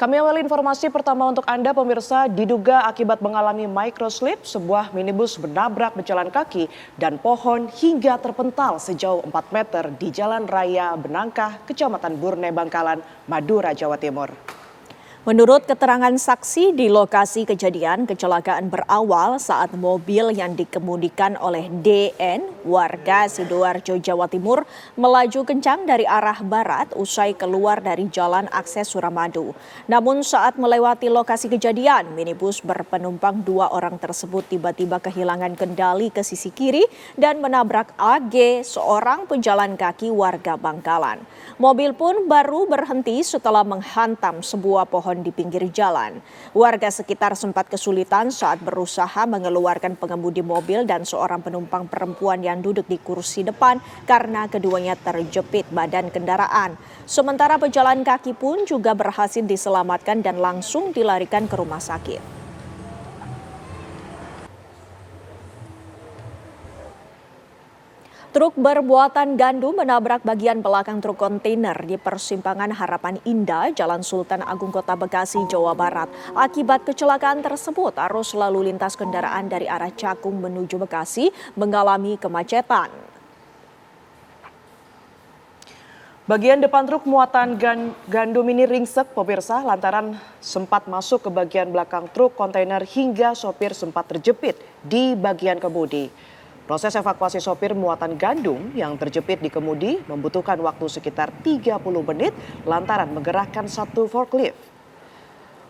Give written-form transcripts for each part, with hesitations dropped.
Kami awali informasi pertama untuk Anda pemirsa, diduga akibat mengalami microslip, sebuah minibus menabrak pejalan kaki dan pohon hingga terpental sejauh 4 meter di Jalan Raya Benangkah, Kecamatan Burne Bangkalan, Madura, Jawa Timur. Menurut keterangan saksi di lokasi kejadian, kecelakaan berawal saat mobil yang dikemudikan oleh DN, warga Sidoarjo, Jawa Timur, melaju kencang dari arah barat usai keluar dari jalan akses Suramadu. Namun saat melewati lokasi kejadian, minibus berpenumpang 2 orang tersebut tiba-tiba kehilangan kendali ke sisi kiri dan menabrak AG, seorang pejalan kaki warga Bangkalan. Mobil pun baru berhenti setelah menghantam sebuah pohon di pinggir jalan. Warga sekitar sempat kesulitan saat berusaha mengeluarkan pengemudi mobil dan seorang penumpang perempuan yang duduk di kursi depan karena keduanya terjepit badan kendaraan. Sementara pejalan kaki pun juga berhasil diselamatkan dan langsung dilarikan ke rumah sakit. Truk bermuatan gandum menabrak bagian belakang truk kontainer di persimpangan Harapan Indah, Jalan Sultan Agung, Kota Bekasi, Jawa Barat. Akibat kecelakaan tersebut, arus lalu lintas kendaraan dari arah Cakung menuju Bekasi mengalami kemacetan. Bagian depan truk muatan gandum ini ringsek pemirsa lantaran sempat masuk ke bagian belakang truk kontainer hingga sopir sempat terjepit di bagian kemudi. Proses evakuasi sopir muatan gandum yang terjepit di kemudi membutuhkan waktu sekitar 30 menit lantaran menggerakkan satu forklift.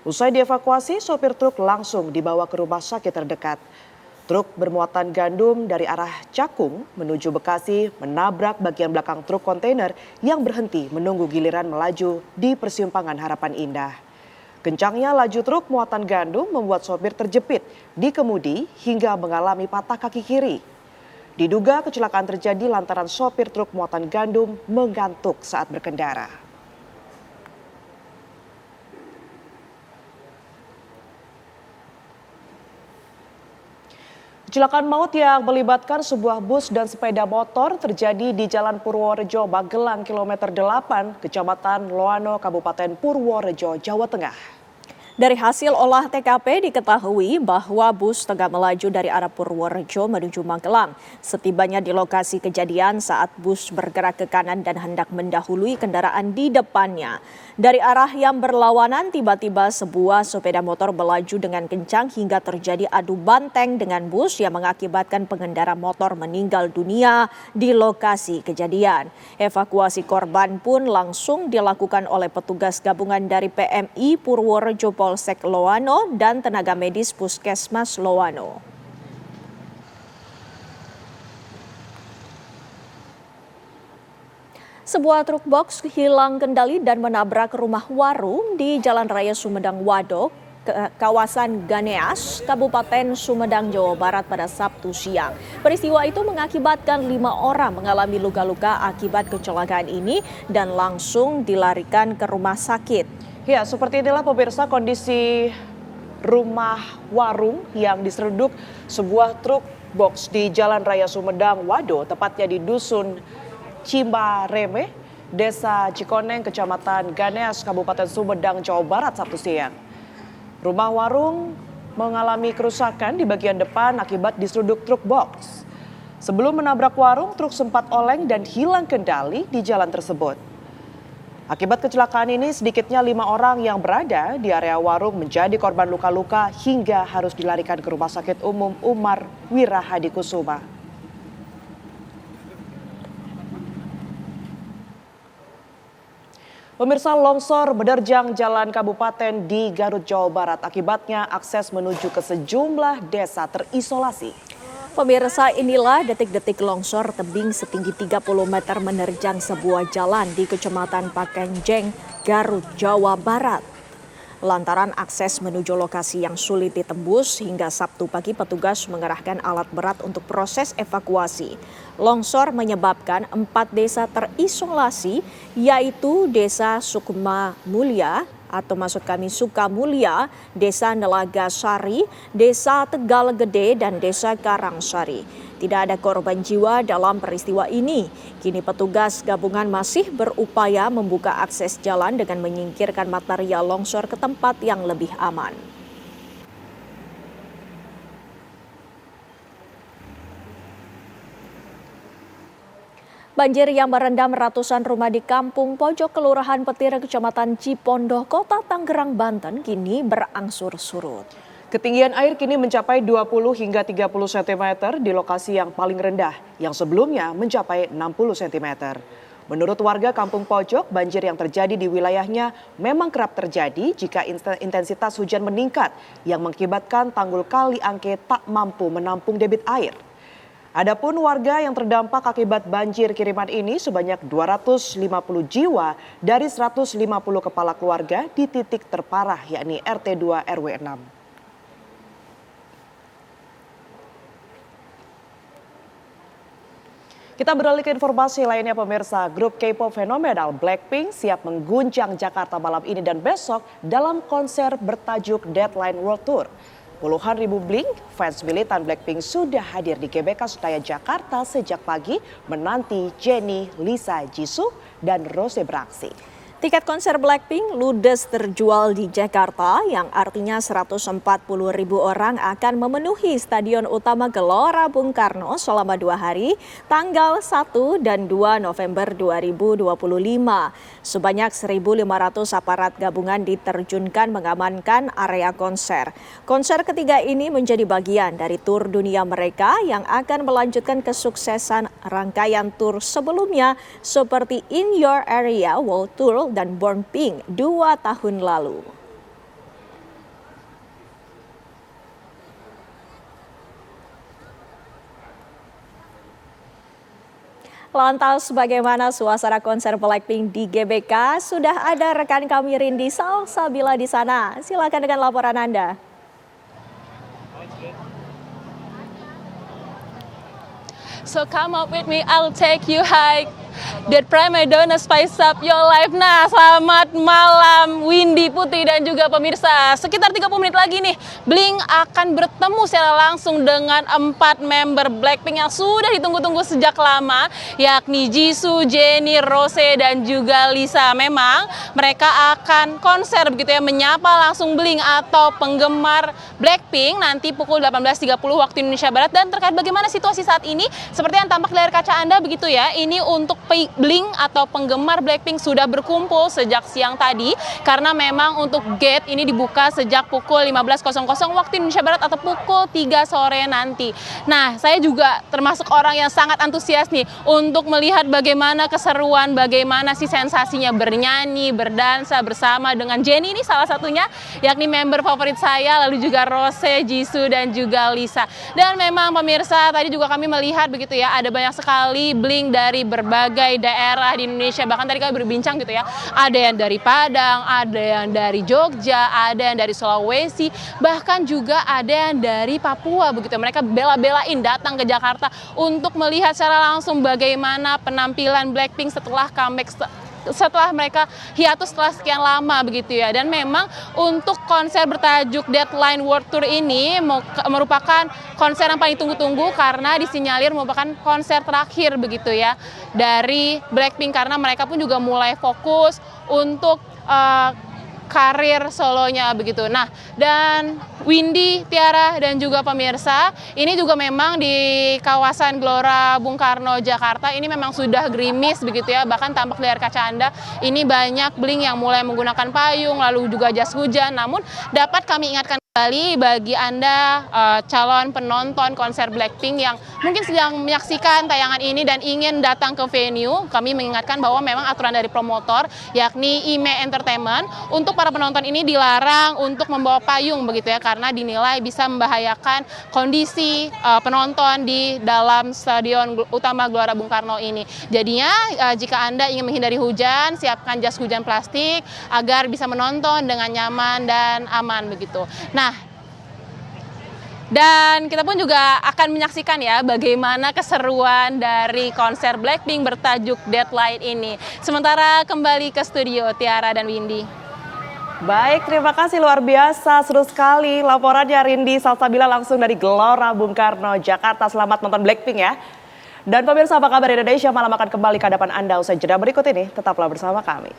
Usai dievakuasi, sopir truk langsung dibawa ke rumah sakit terdekat. Truk bermuatan gandum dari arah Cakung menuju Bekasi menabrak bagian belakang truk kontainer yang berhenti menunggu giliran melaju di persimpangan Harapan Indah. Kencangnya laju truk muatan gandum membuat sopir terjepit di kemudi hingga mengalami patah kaki kiri. Diduga kecelakaan terjadi lantaran sopir truk muatan gandum mengantuk saat berkendara. Kecelakaan maut yang melibatkan sebuah bus dan sepeda motor terjadi di Jalan Purworejo, Magelang, kilometer 8, Kecamatan Loano, Kabupaten Purworejo, Jawa Tengah. Dari hasil olah TKP diketahui bahwa bus tengah melaju dari arah Purworejo menuju Magelang. Setibanya di lokasi kejadian saat bus bergerak ke kanan dan hendak mendahului kendaraan di depannya. Dari arah yang berlawanan tiba-tiba sebuah sepeda motor melaju dengan kencang hingga terjadi adu banteng dengan bus yang mengakibatkan pengendara motor meninggal dunia di lokasi kejadian. Evakuasi korban pun langsung dilakukan oleh petugas gabungan dari PMI Purworejo, Polsek Loano dan tenaga medis Puskesmas Loano. Sebuah truk box hilang kendali dan menabrak rumah warung di Jalan Raya Sumedang Wadok, kawasan Ganeas, Kabupaten Sumedang, Jawa Barat pada Sabtu siang. Peristiwa itu mengakibatkan 5 orang mengalami luka-luka akibat kecelakaan ini dan langsung dilarikan ke rumah sakit. Ya, seperti inilah pemirsa kondisi rumah warung yang diseruduk sebuah truk box di Jalan Raya Sumedang Wado, tepatnya di Dusun Cimareme, Desa Cikoneng, Kecamatan Ganeas, Kabupaten Sumedang, Jawa Barat, Sabtu siang. Rumah warung mengalami kerusakan di bagian depan akibat diseruduk truk box. Sebelum menabrak warung, truk sempat oleng dan hilang kendali di jalan tersebut. Akibat kecelakaan ini sedikitnya 5 orang yang berada di area warung menjadi korban luka-luka hingga harus dilarikan ke Rumah Sakit Umum Umar Wirahadikusuma. Pemirsa, longsor menerjang jalan kabupaten di Garut, Jawa Barat. Akibatnya akses menuju ke sejumlah desa terisolasi. Pemirsa, inilah detik-detik longsor tebing setinggi 30 meter menerjang sebuah jalan di Kecamatan Pakenjeng, Garut, Jawa Barat. Lantaran akses menuju lokasi yang sulit ditembus, hingga Sabtu pagi petugas mengerahkan alat berat untuk proses evakuasi. Longsor menyebabkan 4 desa terisolasi, yaitu Desa Sukma Mulia, atau maksud kami Sukamulya, Desa Nelaga Sari, Desa Tegal Gede, dan Desa Karangsari. Tidak ada korban jiwa dalam peristiwa ini. Kini petugas gabungan masih berupaya membuka akses jalan dengan menyingkirkan material longsor ke tempat yang lebih aman. Banjir yang merendam ratusan rumah di Kampung Pojok Kelurahan Petir, Kecamatan Cipondoh, Kota Tangerang, Banten kini berangsur surut. Ketinggian air kini mencapai 20 hingga 30 cm di lokasi yang paling rendah, yang sebelumnya mencapai 60 cm. Menurut warga Kampung Pojok, banjir yang terjadi di wilayahnya memang kerap terjadi jika intensitas hujan meningkat, yang mengakibatkan tanggul Kali Angke tak mampu menampung debit air. Adapun warga yang terdampak akibat banjir kiriman ini sebanyak 250 jiwa dari 150 kepala keluarga di titik terparah, yakni RT 2 RW 6. Kita beralih ke informasi lainnya pemirsa, grup K-pop fenomenal Blackpink siap mengguncang Jakarta malam ini dan besok dalam konser bertajuk Deadline World Tour. Puluhan ribu Blink, fans militan Blackpink sudah hadir di GBK Senayan Jakarta sejak pagi menanti Jennie, Lisa, Jisoo, dan Rose beraksi. Tiket konser Blackpink ludes terjual di Jakarta, yang artinya 140.000 orang akan memenuhi Stadion Utama Gelora Bung Karno selama 2 hari, tanggal 1 dan 2 November 2025. Sebanyak 1.500 aparat gabungan diterjunkan mengamankan area konser. Konser ketiga ini menjadi bagian dari tur dunia mereka yang akan melanjutkan kesuksesan rangkaian tur sebelumnya seperti In Your Area World Tour dan Born Pink 2 tahun lalu. Lantas bagaimana suasana konser Blackpink di GBK? Sudah ada rekan kami Rindi Salsabila di sana. Silakan dengan laporan Anda. So come up with me, I'll take you high. That prima donna spice up your life. Nah, selamat malam Windy, Putri, dan juga pemirsa. Sekitar 30 menit lagi nih, Blink akan bertemu secara langsung dengan 4 member Blackpink yang sudah ditunggu-tunggu sejak lama, yakni Jisoo, Jennie, Rose, dan juga Lisa. Memang mereka akan konser begitu ya, menyapa langsung Blink atau penggemar Blackpink nanti pukul 18.30 waktu Indonesia Barat. Dan terkait bagaimana situasi saat ini, seperti yang tampak dari kaca Anda begitu ya, ini untuk Blink atau penggemar Blackpink sudah berkumpul sejak siang tadi, karena memang untuk gate ini dibuka sejak pukul 15.00 waktu Indonesia Barat atau pukul 3 sore nanti. Nah, saya juga termasuk orang yang sangat antusias nih untuk melihat bagaimana keseruan, bagaimana sih sensasinya bernyanyi, berdansa bersama dengan Jennie ini salah satunya, yakni member favorit saya, lalu juga Rose, Jisoo, dan juga Lisa. Dan memang pemirsa, tadi juga kami melihat begitu ya, ada banyak sekali Blink dari berbagai daerah di Indonesia. Bahkan tadi kami berbincang gitu ya, ada yang dari Padang, ada yang dari Jogja, ada yang dari Sulawesi, bahkan juga ada yang dari Papua begitu. Mereka bela-belain datang ke Jakarta untuk melihat secara langsung bagaimana penampilan Blackpink setelah comeback, setelah mereka hiatus setelah sekian lama begitu ya. Dan memang untuk konser bertajuk Deadline World Tour ini merupakan konser yang paling tunggu-tunggu karena disinyalir merupakan konser terakhir begitu ya dari Blackpink, karena mereka pun juga mulai fokus untuk karir solonya begitu. Nah, dan Windy, Tiara, dan juga pemirsa, ini juga memang di kawasan Gelora Bung Karno, Jakarta, ini memang sudah gerimis begitu ya, bahkan tampak dari kaca Anda, ini banyak Blink yang mulai menggunakan payung, lalu juga jas hujan. Namun dapat kami ingatkan kembali bagi Anda calon penonton konser Blackpink yang mungkin sedang menyaksikan tayangan ini dan ingin datang ke venue, kami mengingatkan bahwa memang aturan dari promotor, yakni IME Entertainment, untuk para penonton ini dilarang untuk membawa payung begitu ya, karena dinilai bisa membahayakan kondisi penonton di dalam Stadion Utama Gelora Bung Karno ini. Jadinya jika Anda ingin menghindari hujan, siapkan jas hujan plastik agar bisa menonton dengan nyaman dan aman begitu. Nah, dan kita pun juga akan menyaksikan ya bagaimana keseruan dari konser Blackpink bertajuk Deadline ini. Sementara kembali ke studio Tiara dan Windy. Baik, terima kasih luar biasa, seru sekali laporannya Rindi Salsabila langsung dari Gelora Bung Karno, Jakarta. Selamat nonton Blackpink ya. Dan pemirsa apa kabar Indonesia malam akan kembali ke hadapan Anda usai jeda berikut ini. Tetaplah bersama kami.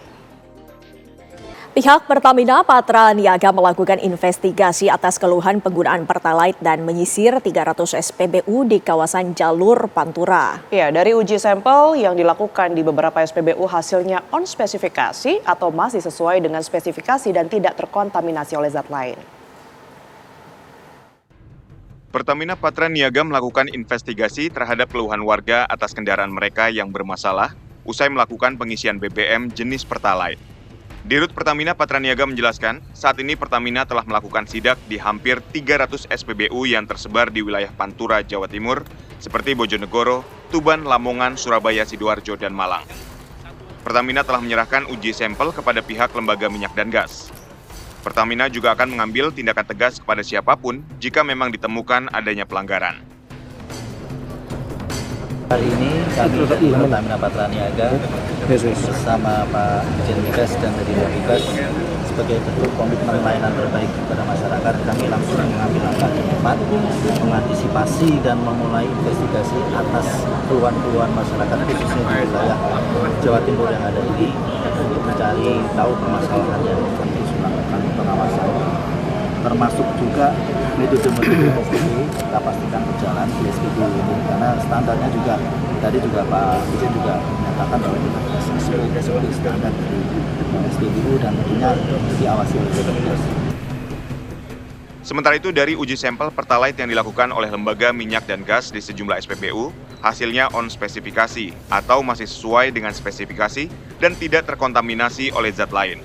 Pihak Pertamina Patra Niaga melakukan investigasi atas keluhan penggunaan Pertalite dan menyisir 300 SPBU di kawasan jalur Pantura. Ya, dari uji sampel yang dilakukan di beberapa SPBU hasilnya on spesifikasi atau masih sesuai dengan spesifikasi dan tidak terkontaminasi oleh zat lain. Pertamina Patra Niaga melakukan investigasi terhadap keluhan warga atas kendaraan mereka yang bermasalah usai melakukan pengisian BBM jenis Pertalite. Dirut Pertamina Patra Niaga menjelaskan, saat ini Pertamina telah melakukan sidak di hampir 300 SPBU yang tersebar di wilayah Pantura, Jawa Timur, seperti Bojonegoro, Tuban, Lamongan, Surabaya, Sidoarjo, dan Malang. Pertamina telah menyerahkan uji sampel kepada pihak lembaga minyak dan gas. Pertamina juga akan mengambil tindakan tegas kepada siapapun jika memang ditemukan adanya pelanggaran. Hari ini kami dari Pertamina Patra Niaga bersama Pak Dirjen Migas dan dari Migas sebagai bentuk komitmen layanan terbaik kepada masyarakat, kami langsung mengambil langkah yang tepat, mengantisipasi dan memulai investigasi atas keluhan-keluhan masyarakat khususnya di wilayah Jawa Timur yang ada ini untuk mencari tahu permasalahan yang terus melakukan pengawasan, termasuk juga metode-metode SPB kita pastikan berjalan di SPBU ini karena standarnya juga tadi juga Pak Dirjen juga menyatakan bahwa kita SPB standar dari SPBU dan tentunya diawasi oleh petugas. Sementara itu dari uji sampel Pertalite yang dilakukan oleh lembaga minyak dan gas di sejumlah SPBU, hasilnya on spesifikasi atau masih sesuai dengan spesifikasi dan tidak terkontaminasi oleh zat lain.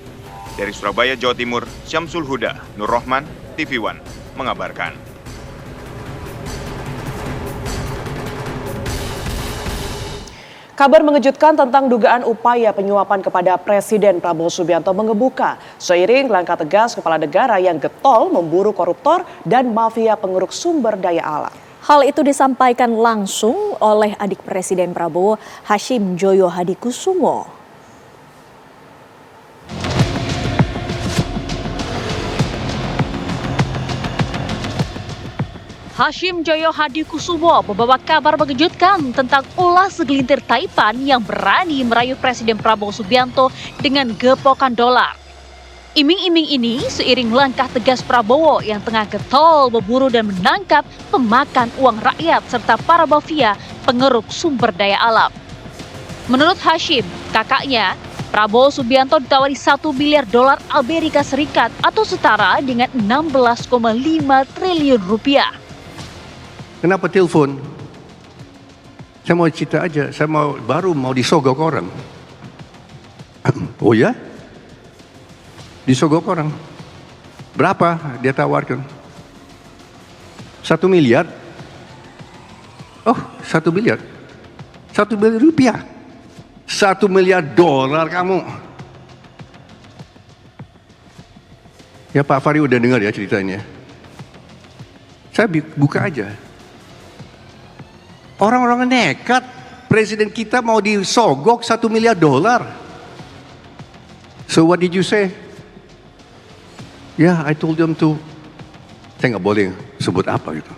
Dari Surabaya, Jawa Timur, Syamsul Huda, Nur Rohman, TV One mengabarkan. Kabar mengejutkan tentang dugaan upaya penyuapan kepada Presiden Prabowo Subianto mengemuka seiring langkah tegas kepala negara yang getol memburu koruptor dan mafia pengeruk sumber daya alam. Hal itu disampaikan langsung oleh adik Presiden Prabowo, Hashim Joyo Hadikusumo. Hashim Joyo Hadikusumo membawa kabar mengejutkan tentang ulah segelintir taipan yang berani merayu Presiden Prabowo Subianto dengan gepokan dolar. Iming-iming ini seiring langkah tegas Prabowo yang tengah getol memburu dan menangkap pemakan uang rakyat serta para mafia pengeruk sumber daya alam. Menurut Hashim, kakaknya, Prabowo Subianto ditawari 1 miliar dolar Amerika Serikat atau setara dengan 16,5 triliun rupiah. Kenapa telepon? Saya mau cerita aja, saya baru mau disogok orang. Oh ya? Disogok orang. Berapa dia tawarkan? 1 miliar? Oh, 1 miliar. 1 miliar rupiah. 1 miliar dolar kamu. Ya Pak Fahri udah dengar ya ceritanya. Saya buka aja. Orang-orang nekat, presiden kita mau disogok 1 miliar dolar. So what did you say? Yeah, I told them to, saya nggak boleh sebut apa gitu.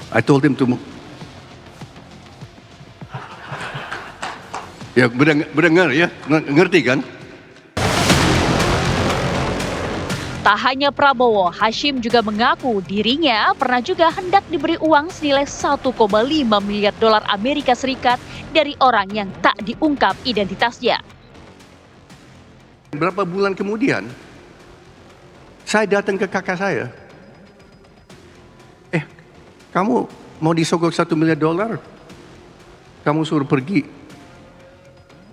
I told them to, ya berdengar ya, ngerti kan? Tak hanya Prabowo, Hashim juga mengaku dirinya pernah juga hendak diberi uang senilai 1,5 miliar dolar Amerika Serikat dari orang yang tak diungkap identitasnya. Berapa bulan kemudian, saya datang ke kakak saya. Kamu mau disogok 1 miliar dolar? Kamu suruh pergi.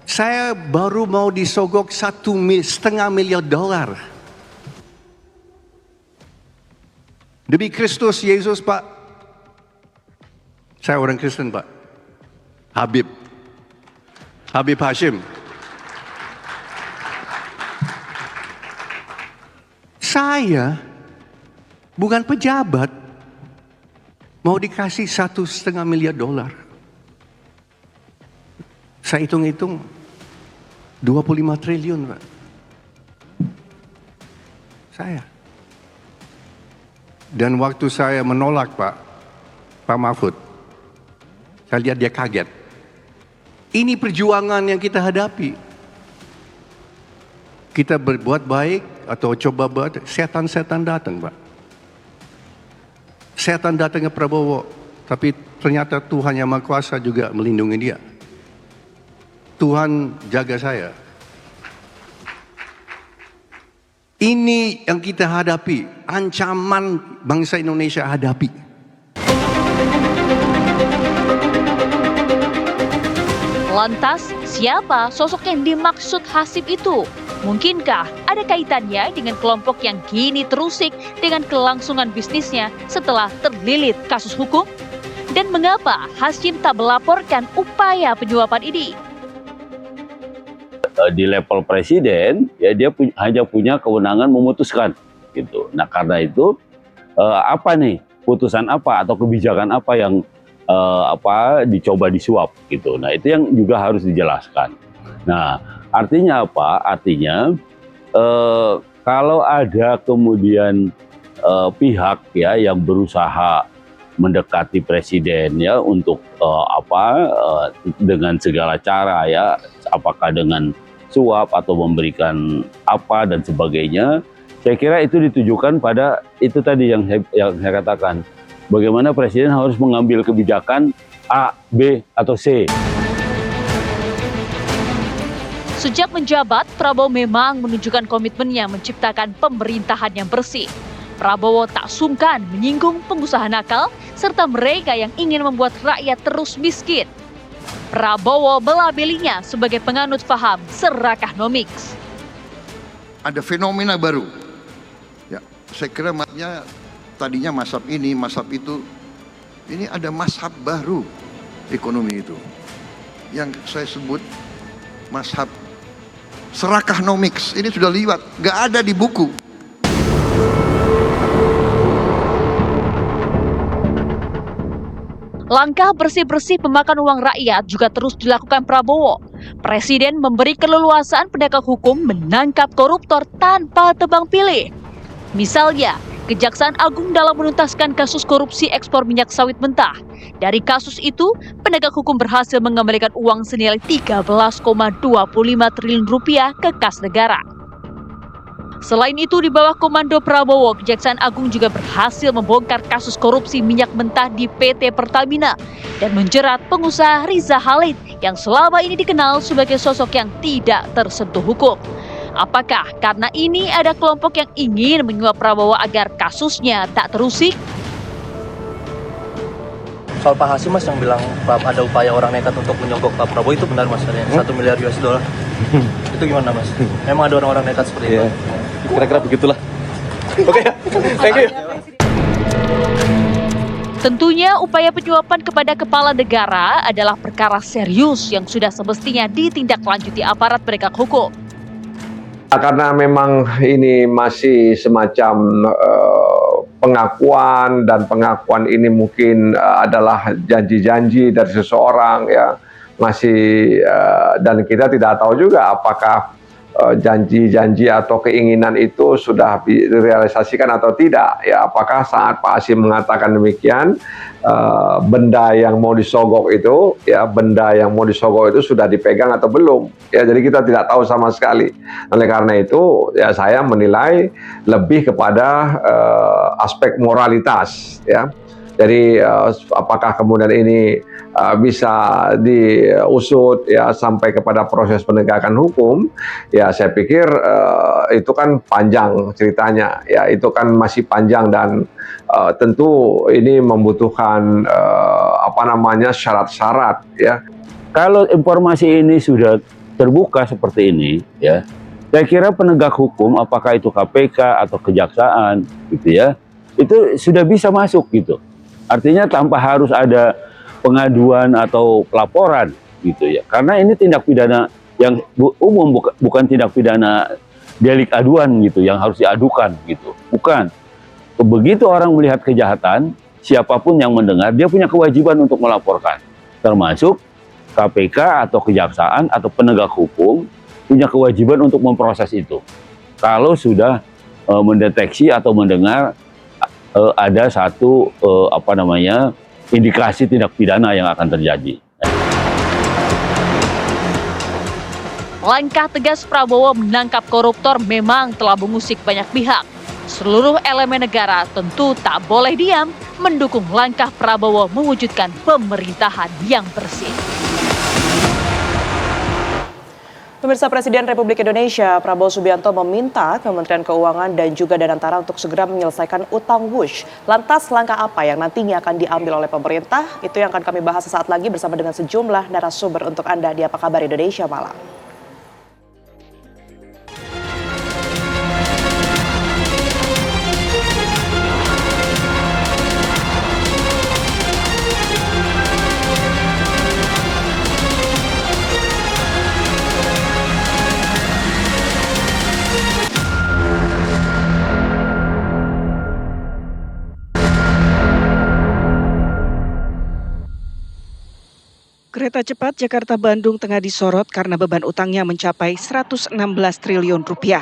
Saya baru mau disogok 1,5 miliar dolar. Demi Kristus Yesus, Pak. Saya orang Kristen, Pak. Habib Hashim. Saya bukan pejabat mau dikasih 1,5 miliar dolar. Saya hitung-hitung 25 triliun, Pak. Saya. Dan waktu saya menolak Pak Mahfud, saya lihat dia kaget. Ini perjuangan yang kita hadapi. Kita berbuat baik atau coba buat, setan-setan datang, Pak. Setan datang ke Prabowo, tapi ternyata Tuhan Yang Maha Kuasa juga melindungi dia. Tuhan jaga saya. Ini yang kita hadapi, ancaman bangsa Indonesia hadapi. Lantas, siapa sosok yang dimaksud Hasib itu? Mungkinkah ada kaitannya dengan kelompok yang kini terusik dengan kelangsungan bisnisnya setelah terlilit kasus hukum? Dan mengapa Hasyim tak melaporkan upaya penyuapan ini? Di level presiden, ya dia hanya punya kewenangan memutuskan, gitu. Nah karena itu apa nih putusan apa atau kebijakan apa yang dicoba disuap, gitu. Nah itu yang juga harus dijelaskan. Nah artinya apa? Artinya kalau ada kemudian pihak ya yang berusaha mendekati presiden ya untuk dengan segala cara ya, apakah dengan suap atau memberikan apa dan sebagainya, saya kira itu ditujukan pada itu tadi yang saya katakan, bagaimana presiden harus mengambil kebijakan A, B, atau C. Sejak menjabat, Prabowo memang menunjukkan komitmennya menciptakan pemerintahan yang bersih. Prabowo tak sungkan menyinggung pengusaha nakal serta mereka yang ingin membuat rakyat terus miskin. Prabowo melabelinya sebagai penganut paham Serakahnomics. Ada fenomena baru. Ya, saya kira tadinya mazhab ini, mazhab itu. Ini ada mazhab baru ekonomi itu. Yang saya sebut mazhab Serakahnomics. Ini sudah liwat, nggak ada di buku. Langkah bersih-bersih pemakan uang rakyat juga terus dilakukan Prabowo. Presiden memberi keleluasaan penegak hukum menangkap koruptor tanpa tebang pilih. Misalnya, Kejaksaan Agung dalam menuntaskan kasus korupsi ekspor minyak sawit mentah. Dari kasus itu, penegak hukum berhasil mengembalikan uang senilai 13,25 triliun rupiah ke kas negara. Selain itu, di bawah komando Prabowo, Kejaksaan Agung juga berhasil membongkar kasus korupsi minyak mentah di PT Pertamina dan menjerat pengusaha Riza Khalid yang selama ini dikenal sebagai sosok yang tidak tersentuh hukum. Apakah karena ini ada kelompok yang ingin menyuap Prabowo agar kasusnya tak terusik? Soal Pak Hasyim Mas yang bilang ada upaya orang nekat untuk menyogok Pak Prabowo, itu benar Mas? 1 miliar US dollar. Itu gimana Mas? Memang ada orang-orang nekat seperti itu? Kira-kira begitulah. Oke, thank you. Tentunya upaya penyuapan kepada kepala negara adalah perkara serius yang sudah semestinya ditindaklanjuti aparat penegak hukum. Karena memang ini masih semacam pengakuan, dan pengakuan ini mungkin adalah janji-janji dari seseorang ya, masih dan kita tidak tahu juga apakah janji-janji atau keinginan itu sudah direalisasikan atau tidak ya. Apakah saat Pak Hasyim mengatakan demikian, benda yang mau disogok itu sudah dipegang atau belum ya, jadi kita tidak tahu sama sekali. Oleh karena itu ya, saya menilai lebih kepada aspek moralitas ya. Jadi apakah kemudian ini bisa diusut ya sampai kepada proses penegakan hukum, ya saya pikir itu kan panjang ceritanya ya, itu kan masih panjang, dan tentu ini membutuhkan syarat-syarat ya. Kalau informasi ini sudah terbuka seperti ini ya, saya kira penegak hukum, apakah itu KPK atau kejaksaan gitu ya, itu sudah bisa masuk gitu. Artinya tanpa harus ada pengaduan atau pelaporan gitu ya. Karena ini tindak pidana yang umum, bukan tindak pidana delik aduan gitu yang harus diadukan gitu. Bukan. Begitu orang melihat kejahatan, siapapun yang mendengar dia punya kewajiban untuk melaporkan. Termasuk KPK atau kejaksaan atau penegak hukum punya kewajiban untuk memproses itu. Kalau sudah mendeteksi atau mendengar ada satu indikasi tindak pidana yang akan terjadi. Langkah tegas Prabowo menangkap koruptor memang telah mengusik banyak pihak. Seluruh elemen negara tentu tak boleh diam mendukung langkah Prabowo mewujudkan pemerintahan yang bersih. Pemirsa, Presiden Republik Indonesia Prabowo Subianto meminta Kementerian Keuangan dan juga Danantara untuk segera menyelesaikan utang WUSH. Lantas langkah apa yang nantinya akan diambil oleh pemerintah? Itu yang akan kami bahas sesaat lagi bersama dengan sejumlah narasumber untuk Anda di Apa Kabar Indonesia Malam. Kereta cepat Jakarta-Bandung tengah disorot karena beban utangnya mencapai 116 triliun rupiah.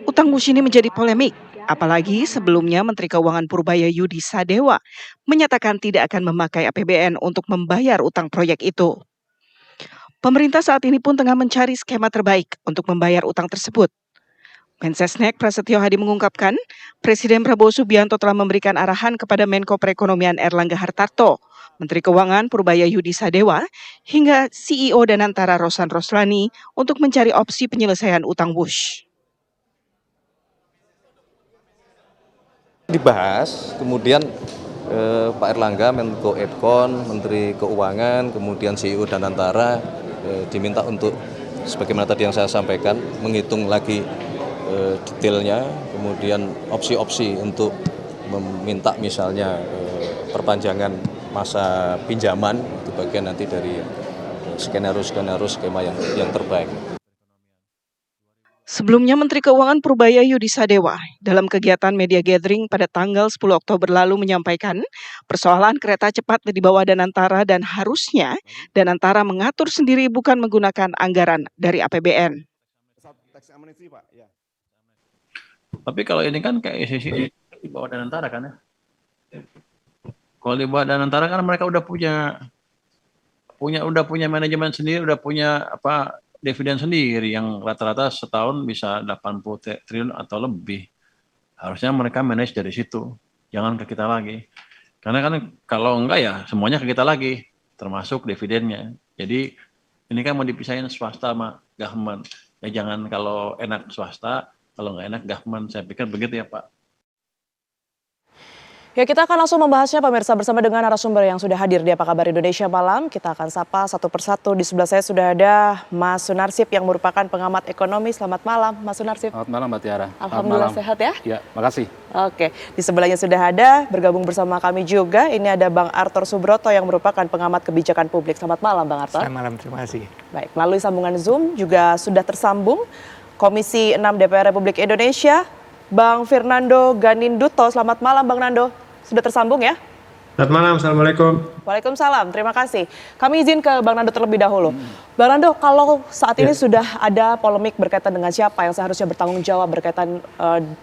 Utang WUSH ini menjadi polemik, apalagi sebelumnya Menteri Keuangan Purbaya Yudi Sadewa menyatakan tidak akan memakai APBN untuk membayar utang proyek itu. Pemerintah saat ini pun tengah mencari skema terbaik untuk membayar utang tersebut. Mensesnek Prasetyo Hadi mengungkapkan, Presiden Prabowo Subianto telah memberikan arahan kepada Menko Perekonomian Erlangga Hartarto, Menteri Keuangan Purbaya Yudi Sadewa, hingga CEO Danantara Rosan Roslani untuk mencari opsi penyelesaian utang WUSH. Dibahas, kemudian Pak Erlangga, Menko Edkon, Menteri Keuangan, kemudian CEO Danantara diminta untuk, sebagaimana tadi yang saya sampaikan, menghitung lagi detailnya, kemudian opsi-opsi untuk meminta misalnya perpanjangan masa pinjaman, itu bagian nanti dari skenario skema yang terbaik. Sebelumnya Menteri Keuangan Purbaya Yudi Sadewa dalam kegiatan media gathering pada tanggal 10 Oktober lalu menyampaikan persoalan kereta cepat di bawah Danantara dan harusnya Danantara mengatur sendiri bukan menggunakan anggaran dari APBN. Tapi kalau ini kan kayak sisi di bawah Danantara kan ya. Kalau di bawah Danantara kan mereka udah punya manajemen sendiri, udah punya dividen sendiri yang rata-rata setahun bisa 80 triliun atau lebih. Harusnya mereka manage dari situ, jangan ke kita lagi. Karena kan kalau enggak ya semuanya ke kita lagi, termasuk dividennya. Jadi ini kan mau dipisahin swasta sama government. Ya jangan kalau enak swasta, kalau nggak enak government. Saya pikir begitu ya Pak. Ya, kita akan langsung membahasnya pemirsa bersama dengan narasumber yang sudah hadir di Apa Kabar Indonesia Malam. Kita akan sapa satu persatu. Di sebelah saya sudah ada Mas Sunarsip yang merupakan pengamat ekonomi. Selamat malam Mas Sunarsip. Selamat malam Mbak Tiara. Alhamdulillah sehat ya? Ya, makasih. Oke, di sebelahnya sudah ada, bergabung bersama kami juga. Ini ada Bang Arthur Subroto yang merupakan pengamat kebijakan publik. Selamat malam Bang Arthur. Selamat malam, terima kasih. Baik, melalui sambungan Zoom juga sudah tersambung Komisi 6 DPR Republik Indonesia, Bang Fernando Ganinduto. Selamat malam Bang Nando. Sudah tersambung ya? Selamat malam, Assalamualaikum. Waalaikumsalam, terima kasih. Kami izin ke Bang Nando terlebih dahulu. Bang Nando, kalau saat ini sudah ada polemik berkaitan dengan siapa yang seharusnya bertanggung jawab berkaitan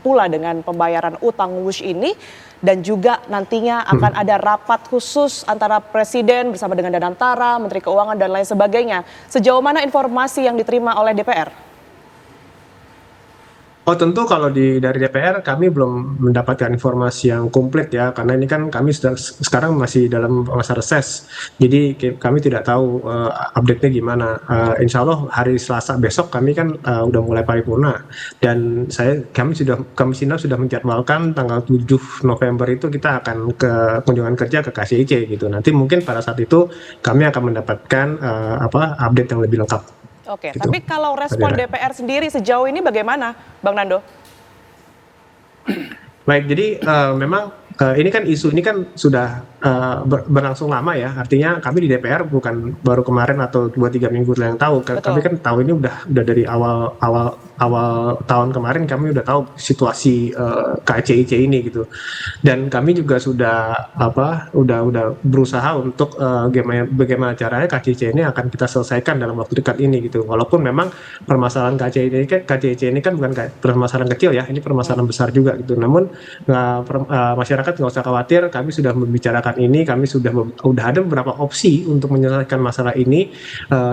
pula dengan pembayaran utang WUSH ini, dan juga nantinya akan ada rapat khusus antara Presiden bersama dengan Danantara, Menteri Keuangan, dan lain sebagainya. Sejauh mana informasi yang diterima oleh DPR? Oh tentu kalau dari DPR kami belum mendapatkan informasi yang komplit ya, karena ini kan kami sekarang masih dalam masa reses, jadi kami tidak tahu update-nya gimana. Insya Allah hari Selasa besok kami kan udah mulai paripurna, dan Komisi 6 sudah menjadwalkan tanggal 7 November itu kita akan ke kunjungan kerja ke KCIC gitu. Nanti mungkin pada saat itu kami akan mendapatkan update yang lebih lengkap. Oke, gitu. tapi kalau respon DPR sendiri sejauh ini bagaimana, Bang Nando? Baik, jadi memang ini kan isu ini kan sudah berlangsung lama ya. Artinya kami di DPR bukan baru kemarin atau 2-3 minggu yang tahu. Kami kan tahu ini udah dari awal awal tahun kemarin kami udah tahu situasi KCIC ini gitu. Dan kami juga udah berusaha untuk bagaimana caranya KCIC ini akan kita selesaikan dalam waktu dekat ini gitu. Walaupun memang permasalahan KCIC ini kan bukan permasalahan kecil ya, ini permasalahan besar juga gitu. Namun masyarakat nggak usah khawatir, kami sudah membicarakan ini, kami sudah ada beberapa opsi untuk menyelesaikan masalah ini.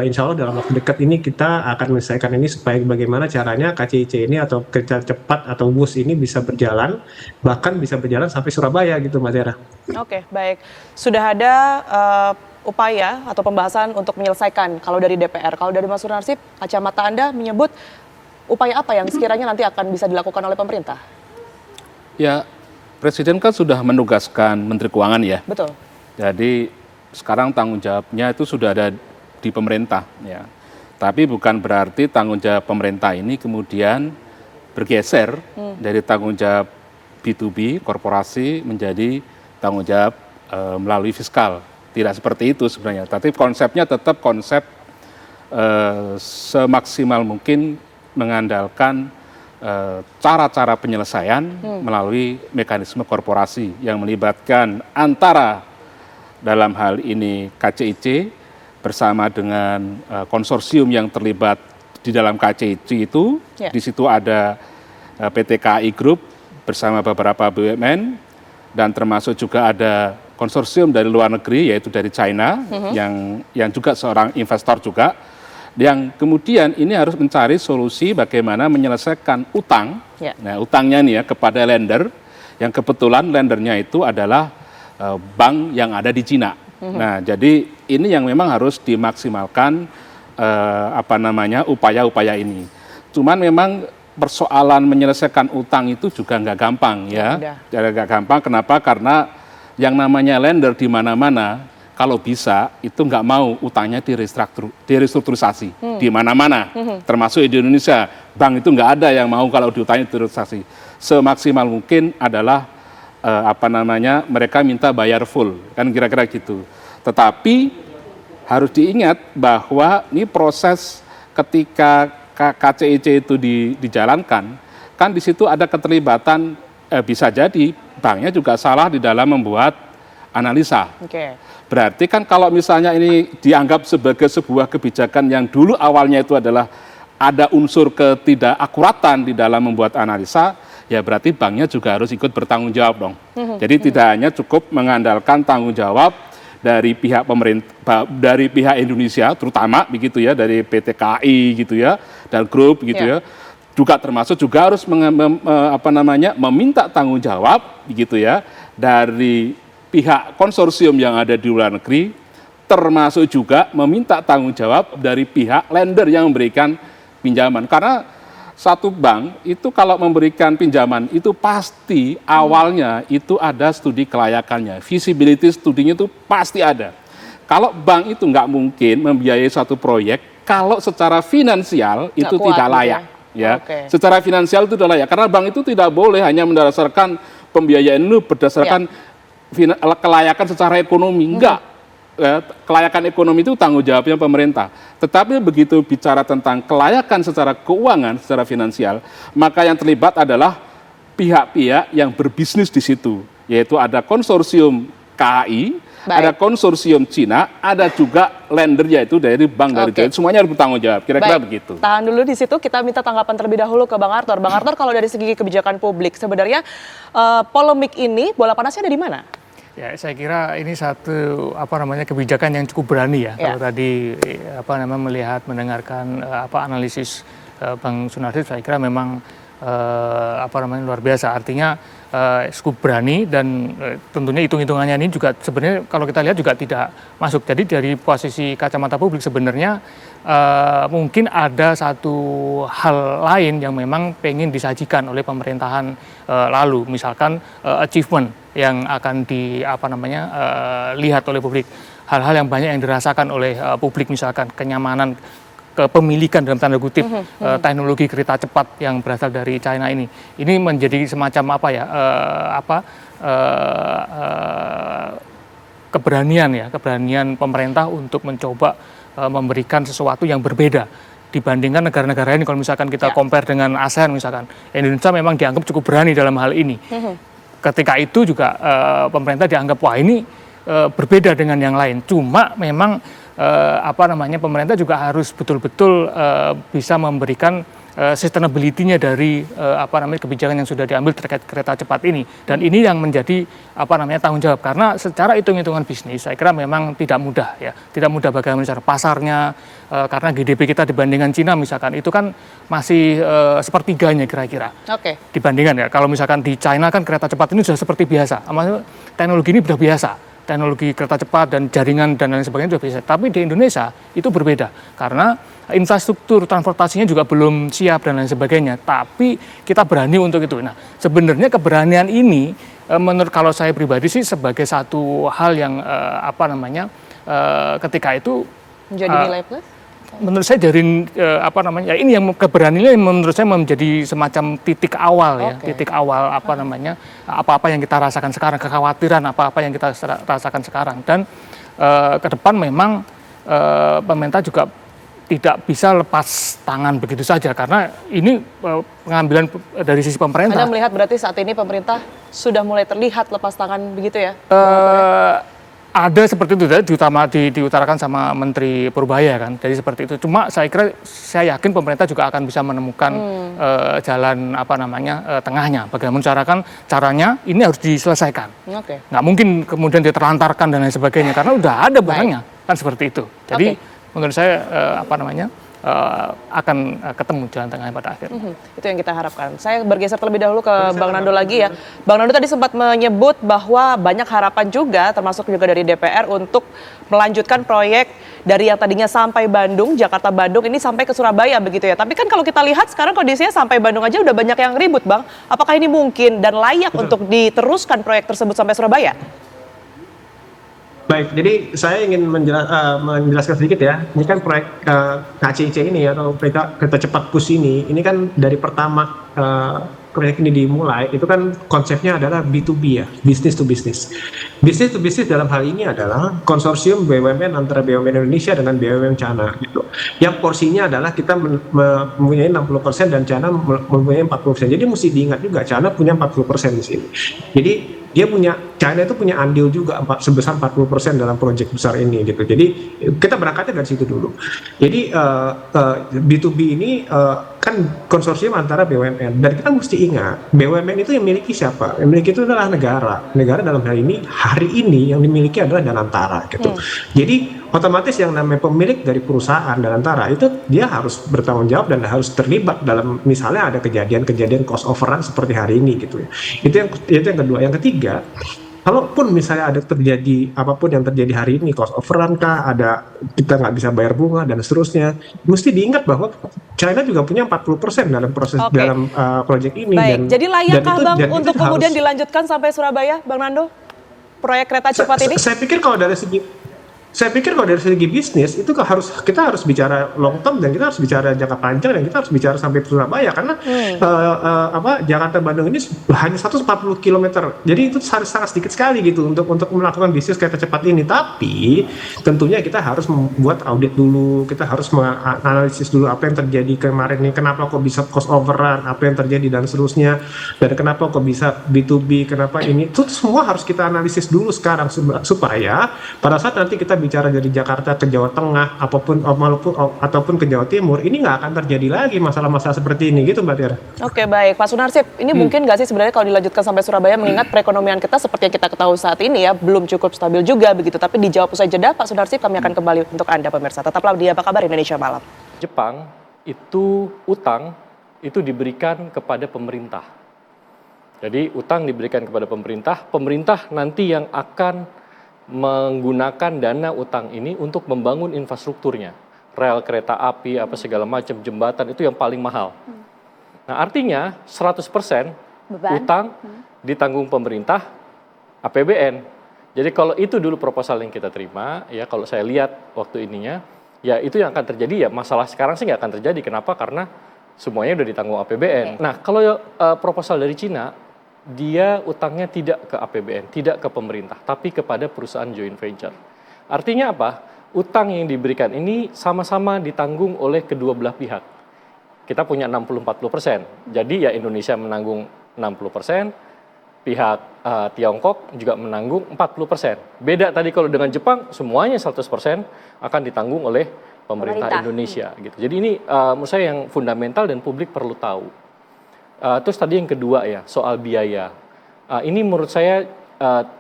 Insya Allah dalam waktu dekat ini kita akan menyelesaikan ini supaya bagaimana caranya KCIC ini atau kereta cepat atau bus ini bisa berjalan, bahkan bisa berjalan sampai Surabaya gitu Mbak Tera. Oke, baik. Sudah ada upaya atau pembahasan untuk menyelesaikan kalau dari DPR. Kalau dari Mas Sunarsip, kacamata Anda menyebut upaya apa yang sekiranya nanti akan bisa dilakukan oleh pemerintah? Ya, Presiden kan sudah menugaskan Menteri Keuangan ya. Betul. Jadi sekarang tanggung jawabnya itu sudah ada di pemerintah ya. Tapi bukan berarti tanggung jawab pemerintah ini kemudian bergeser dari tanggung jawab B2B, korporasi menjadi tanggung jawab melalui fiskal. Tidak seperti itu sebenarnya. Tapi konsepnya tetap konsep semaksimal mungkin mengandalkan cara-cara penyelesaian melalui mekanisme korporasi yang melibatkan antara dalam hal ini KCIC bersama dengan konsorsium yang terlibat di dalam KCIC itu. Ya. Di situ ada PT KAI Group bersama beberapa BUMN dan termasuk juga ada konsorsium dari luar negeri yaitu dari China yang juga seorang investor juga, yang kemudian ini harus mencari solusi bagaimana menyelesaikan utang. Ya. Nah, utangnya nih ya kepada lender, yang kebetulan lendernya itu adalah bank yang ada di Cina. Nah, jadi ini yang memang harus dimaksimalkan upaya-upaya ini. Cuman memang persoalan menyelesaikan utang itu juga nggak gampang ya. Nggak gampang. Kenapa? Karena yang namanya lender di mana-mana kalau bisa itu nggak mau utangnya direstrukturisasi di mana-mana, termasuk di Indonesia. Bank itu nggak ada yang mau kalau diutangnya direstrukturisasi. Semaksimal mungkin adalah mereka minta bayar full, kan kira-kira gitu. Tetapi harus diingat bahwa ini proses ketika KCIC itu dijalankan, kan di situ ada keterlibatan, bisa jadi banknya juga salah di dalam membuat analisa. Berarti kan kalau misalnya ini dianggap sebagai sebuah kebijakan yang dulu awalnya itu adalah ada unsur ketidakakuratan di dalam membuat analisa, ya berarti banknya juga harus ikut bertanggung jawab dong. Jadi tidak hanya cukup mengandalkan tanggung jawab dari pihak pemerintah, dari pihak Indonesia terutama begitu ya, dari PT KAI gitu ya, dan grup gitu ya, juga termasuk juga harus meminta tanggung jawab begitu ya dari pihak konsorsium yang ada di luar negeri, termasuk juga meminta tanggung jawab dari pihak lender yang memberikan pinjaman. Karena satu bank itu kalau memberikan pinjaman itu pasti awalnya itu ada studi kelayakannya, feasibility studinya itu pasti ada. Kalau bank itu nggak mungkin membiayai satu proyek kalau secara finansial itu tidak layak. Ya, secara finansial itu tidak layak karena bank itu tidak boleh hanya mendasarkan pembiayaan itu berdasarkan kelayakan secara ekonomi, enggak. Kelayakan ekonomi itu tanggung jawabnya pemerintah. Tetapi begitu bicara tentang kelayakan secara keuangan, secara finansial, maka yang terlibat adalah pihak-pihak yang berbisnis di situ, yaitu ada konsorsium KAI, ada konsorsium Cina, ada juga lender yaitu dari bank dari China. Semuanya harus bertanggung jawab. Kira-kira begitu. Tahan dulu di situ, kita minta tanggapan terlebih dahulu ke Bang Arthur. Bang Arthur, kalau dari segi kebijakan publik, sebenarnya polemik ini bola panasnya ada di mana? Ya, saya kira ini satu kebijakan yang cukup berani ya. Kalau tadi melihat mendengarkan analisis Bang Sunarsip, saya kira memang luar biasa. Artinya cukup berani dan tentunya hitung-hitungannya ini juga sebenarnya kalau kita lihat juga tidak masuk. Jadi dari posisi kacamata publik sebenarnya mungkin ada satu hal lain yang memang pengen disajikan oleh pemerintahan lalu, misalkan achievement yang akan lihat oleh publik, hal-hal yang banyak yang dirasakan oleh publik, misalkan kenyamanan, kepemilikan dalam tanda kutip teknologi kereta cepat yang berasal dari China ini menjadi semacam keberanian pemerintah untuk mencoba memberikan sesuatu yang berbeda dibandingkan negara-negara ini. Kalau misalkan kita compare dengan ASEAN misalkan, Indonesia memang dianggap cukup berani dalam hal ini. Ketika itu juga pemerintah dianggap wah ini berbeda dengan yang lain. Cuma memang pemerintah juga harus betul-betul bisa memberikan sustainability-nya dari kebijakan yang sudah diambil terkait kereta cepat ini. Dan ini yang menjadi tanggung jawab, karena secara hitung-hitungan bisnis saya kira memang tidak mudah ya. Tidak mudah bagaimana cara pasarnya, karena GDP kita dibandingkan Cina misalkan itu kan masih sepertiganya kira-kira. Dibandingkan ya, kalau misalkan di China kan kereta cepat ini sudah seperti biasa. Teknologi ini sudah biasa. Teknologi kereta cepat dan jaringan dan lain sebagainya sudah biasa. Tapi di Indonesia itu berbeda karena infrastruktur transportasinya juga belum siap dan lain sebagainya. Tapi kita berani untuk itu. Nah, sebenarnya keberanian ini menurut kalau saya pribadi sih sebagai satu hal yang ketika itu menjadi nilai plus. Menurut saya dari ini yang keberaniannya menurut saya menjadi semacam titik awal ya, titik awal apa-apa yang kita rasakan sekarang, kekhawatiran apa-apa yang kita rasakan sekarang. Dan ke depan memang pemerintah juga tidak bisa lepas tangan begitu saja, karena ini pengambilan dari sisi pemerintah. Anda melihat berarti saat ini pemerintah sudah mulai terlihat lepas tangan begitu ya? Ada seperti itu, diutarakan sama Menteri Purbaya kan, jadi seperti itu. Cuma saya yakin pemerintah juga akan bisa menemukan jalan tengahnya. Bagaimana caranya ini harus diselesaikan. Nggak mungkin kemudian diterlantarkan dan lain sebagainya, karena udah ada barangnya kan seperti itu. Jadi menurut saya akan ketemu jalan tengahnya pada akhirnya. Itu yang kita harapkan. Saya bergeser terlebih dahulu ke Bang Nando lagi ya. Bang Nando tadi sempat menyebut bahwa banyak harapan juga, termasuk juga dari DPR untuk melanjutkan proyek dari yang tadinya sampai Bandung, Jakarta-Bandung, ini sampai ke Surabaya begitu ya. Tapi kan kalau kita lihat sekarang kondisinya sampai Bandung aja udah banyak yang ribut, Bang. Apakah ini mungkin dan layak untuk diteruskan proyek tersebut sampai Surabaya? Baik, jadi saya ingin menjelaskan sedikit ya. Ini kan proyek KCIC ini atau kereta cepat PUS ini kan dari pertama proyek ini dimulai itu kan konsepnya adalah B2B ya, business to business. Business to business dalam hal ini adalah konsorsium BUMN antara BUMN Indonesia dengan BUMN China gitu. Yang porsinya adalah kita mempunyai 60% dan China mempunyai 40%. Jadi mesti diingat juga China punya 40% di sini. Jadi China itu punya andil juga sebesar 40% dalam proyek besar ini gitu. Jadi kita berangkatnya dari situ dulu. Jadi B2B ini kan konsorsium antara BUMN, dan kita mesti ingat BUMN itu yang miliki siapa? Yang miliki itu adalah negara. Negara dalam hal ini hari ini yang dimiliki adalah Danantara gitu. Jadi otomatis yang namanya pemilik dari perusahaan Danantara itu dia harus bertanggung jawab dan harus terlibat dalam misalnya ada kejadian cost overrun seperti hari ini gitu ya. Itu yang kedua. Yang ketiga, kalaupun misalnya ada terjadi apapun yang terjadi hari ini, cost overrun kah, ada kita nggak bisa bayar bunga dan seterusnya, mesti diingat bahwa China juga punya 40% dalam proses dalam proyek ini. Baik, jadi layakkah Bang untuk kemudian dilanjutkan sampai Surabaya, Bang Nando? Proyek kereta cepat ini? Saya pikir kalau dari segi bisnis itu kita harus bicara long term dan kita harus bicara jangka panjang dan kita harus bicara sampai Surabaya karena Jakarta Bandung ini hanya 140 km. Jadi itu sangat sedikit sekali gitu untuk melakukan bisnis kereta cepat ini. Tapi tentunya kita harus membuat audit dulu, kita harus menganalisis dulu apa yang terjadi kemarin ini, kenapa kok bisa cost overrun, apa yang terjadi dan seterusnya, dan kenapa kok bisa B2B, kenapa ini itu semua harus kita analisis dulu sekarang supaya pada saat nanti kita bicara dari Jakarta ke Jawa Tengah ataupun ke Jawa Timur, ini nggak akan terjadi lagi masalah-masalah seperti ini gitu Mbak Tiara. Oke, baik Pak Sunarsip, ini mungkin nggak sih sebenarnya kalau dilanjutkan sampai Surabaya, mengingat perekonomian kita seperti yang kita ketahui saat ini ya belum cukup stabil juga begitu. Tapi dijawab usai jeda Pak Sunarsip, kami akan kembali untuk Anda pemirsa. Tetaplah di Apa Kabar Indonesia Malam. Jepang itu utang itu diberikan kepada pemerintah. Jadi utang diberikan kepada pemerintah, pemerintah nanti yang akan menggunakan dana utang ini untuk membangun infrastrukturnya, rel kereta api, apa segala macam, jembatan itu yang paling mahal. Nah artinya 100% utang ditanggung pemerintah APBN. Jadi kalau itu dulu proposal yang kita terima, ya kalau saya lihat waktu ininya, ya itu yang akan terjadi ya. Masalah sekarang sih nggak akan terjadi. Kenapa? Karena semuanya udah ditanggung APBN. Nah kalau proposal dari Cina, dia utangnya tidak ke APBN, tidak ke pemerintah, tapi kepada perusahaan joint venture. Artinya apa? utang yang diberikan ini sama-sama ditanggung oleh kedua belah pihak. Kita punya 60-40%. Jadi ya Indonesia menanggung 60%, pihak Tiongkok juga menanggung 40%. Beda tadi kalau dengan Jepang, semuanya 100% akan ditanggung oleh pemerintah Indonesia. Gitu. Jadi ini menurut saya yang fundamental dan publik perlu tahu. Terus tadi yang kedua ya, soal biaya. Ini menurut saya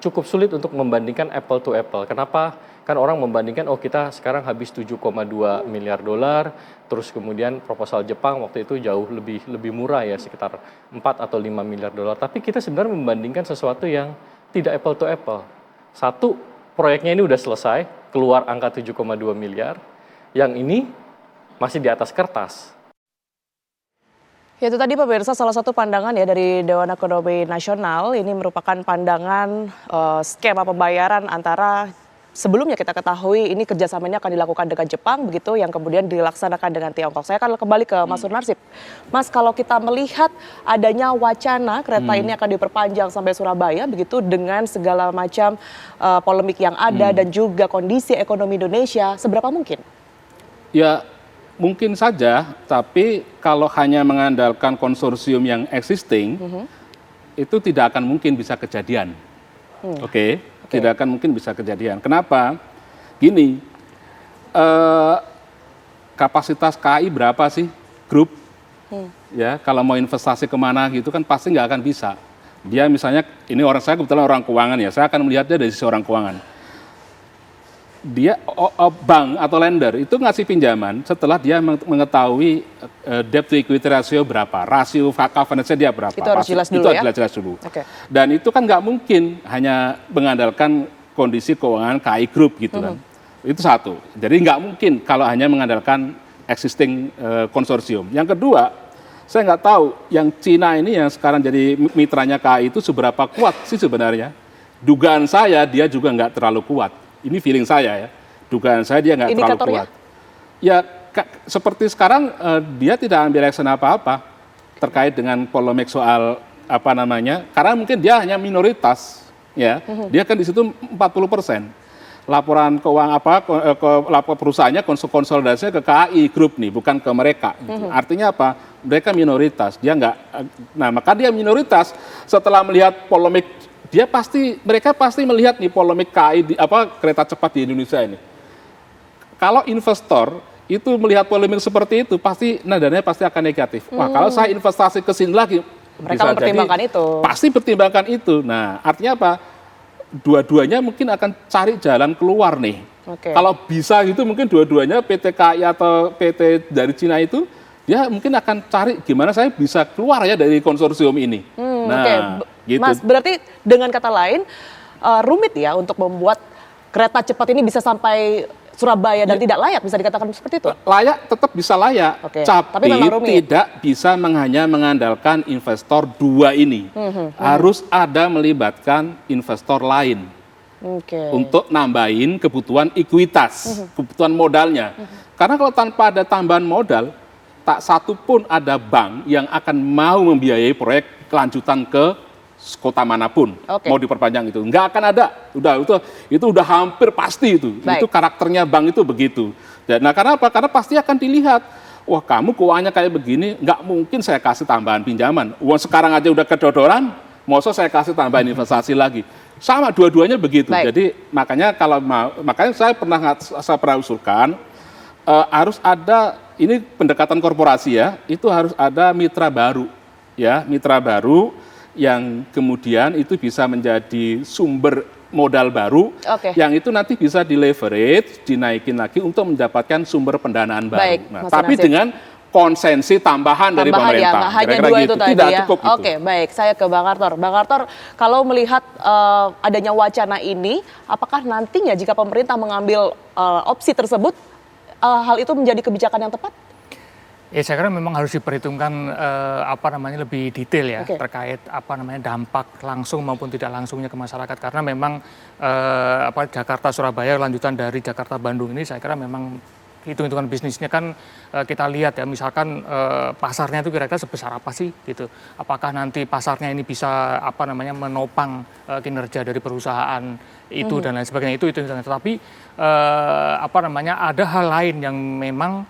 cukup sulit untuk membandingkan apple to apple. Kenapa? Kan orang membandingkan, oh kita sekarang habis 7,2 miliar dolar, terus kemudian proposal Jepang waktu itu jauh lebih murah ya, sekitar 4 atau 5 miliar dolar. Tapi kita sebenarnya membandingkan sesuatu yang tidak apple to apple. Satu, proyeknya ini udah selesai, keluar angka 7,2 miliar, yang ini masih di atas kertas. Ya, itu tadi pemirsa salah satu pandangan ya dari Dewan Ekonomi Nasional. Ini merupakan pandangan skema pembayaran antara sebelumnya kita ketahui ini kerjasamanya akan dilakukan dengan Jepang begitu, yang kemudian dilaksanakan dengan Tiongkok. Saya akan kembali ke Mas Sunarsip. Mas, kalau kita melihat adanya wacana kereta ini akan diperpanjang sampai Surabaya begitu dengan segala macam polemik yang ada dan juga kondisi ekonomi Indonesia, seberapa mungkin? Ya, mungkin saja, tapi kalau hanya mengandalkan konsorsium yang existing, itu tidak akan mungkin bisa kejadian. Oke. Tidak akan mungkin bisa kejadian. Kenapa? Gini, kapasitas KAI berapa sih grup? Ya, kalau mau investasi kemana gitu kan pasti nggak akan bisa. Dia misalnya, ini saya kebetulan orang keuangan ya, saya akan melihatnya dari sisi orang keuangan. Dia bank atau lender itu ngasih pinjaman setelah dia mengetahui debt to equity ratio berapa, rasio covenant-nya dia berapa. Itu harus jelas dulu ya? Jelas dulu. Okay. Dan itu kan nggak mungkin hanya mengandalkan kondisi keuangan KAI Group gitu kan. Itu satu. Jadi nggak mungkin kalau hanya mengandalkan existing konsorsium. Yang kedua, saya nggak tahu yang Cina ini yang sekarang jadi mitranya KAI itu seberapa kuat sih sebenarnya. Dugaan saya dia juga nggak terlalu kuat. Ini feeling saya ya, dugaan saya dia nggak terlalu kuat. Ya seperti sekarang dia tidak ambil action apa-apa terkait dengan polemik soal apa namanya, karena mungkin dia hanya minoritas ya, dia kan di situ 40%. Laporan keuangan lapor perusahaannya konsolidasinya ke KAI Group nih, bukan ke mereka. Gitu. Artinya apa? Mereka minoritas, dia nggak. Nah maka dia minoritas setelah melihat polemik. Mereka pasti melihat nih polemik KAI kereta cepat di Indonesia ini. Kalau investor itu melihat polemik seperti itu, pasti nadanya pasti akan negatif. Wah, kalau saya investasi ke sini lagi, mereka mempertimbangkan itu. Pasti pertimbangkan itu. Nah, artinya apa? Dua-duanya mungkin akan cari jalan keluar nih. Okay. Kalau bisa gitu, mungkin dua-duanya PT KAI atau PT dari Cina itu, dia mungkin akan cari gimana saya bisa keluar ya dari konsorsium ini. Nah, gitu. Mas, berarti dengan kata lain rumit ya untuk membuat kereta cepat ini bisa sampai Surabaya dan tidak layak, bisa dikatakan seperti itu? Layak, tetap bisa layak. Tapi memang rumit. Tidak bisa hanya mengandalkan investor dua ini. Harus ada melibatkan investor lain. Untuk nambahin kebutuhan ekuitas, kebutuhan modalnya. Karena kalau tanpa ada tambahan modal, tak satu pun ada bank yang akan mau membiayai proyek kelanjutan ke kota manapun, mau diperpanjang itu nggak akan ada. Itu udah hampir pasti itu. Itu karakternya bank itu begitu. Nah, karena apa? Karena pasti akan dilihat. Wah, kamu keuangannya kayak begini, nggak mungkin saya kasih tambahan pinjaman. Uang sekarang aja udah kedodoran, masa saya kasih tambahan investasi lagi. Sama dua-duanya begitu. Jadi makanya saya pernah usulkan harus ada ini pendekatan korporasi ya, itu harus ada mitra baru. Ya, mitra baru yang kemudian itu bisa menjadi sumber modal baru, yang itu nanti bisa di-leverage, dinaikin lagi untuk mendapatkan sumber pendanaan baru. Nah, tapi dengan konsensi tambahan dari pemerintah. Ya, hanya dua gitu. itu tadi tidak ya. Cukup gitu. Oke, baik. Saya ke Bang Arthur. Bang Arthur, kalau melihat adanya wacana ini, apakah nantinya jika pemerintah mengambil opsi tersebut, hal itu menjadi kebijakan yang tepat? Ya, saya kira memang harus diperhitungkan lebih detail ya terkait dampak langsung maupun tidak langsungnya ke masyarakat, karena memang Jakarta Surabaya lanjutan dari Jakarta Bandung ini saya kira memang hitung-hitungan bisnisnya kan kita lihat ya, misalkan pasarnya itu kira-kira sebesar apa sih gitu. Apakah nanti pasarnya ini bisa menopang kinerja dari perusahaan itu dan lain sebagainya, itu hitung-hitungan. Tetapi ada hal lain yang memang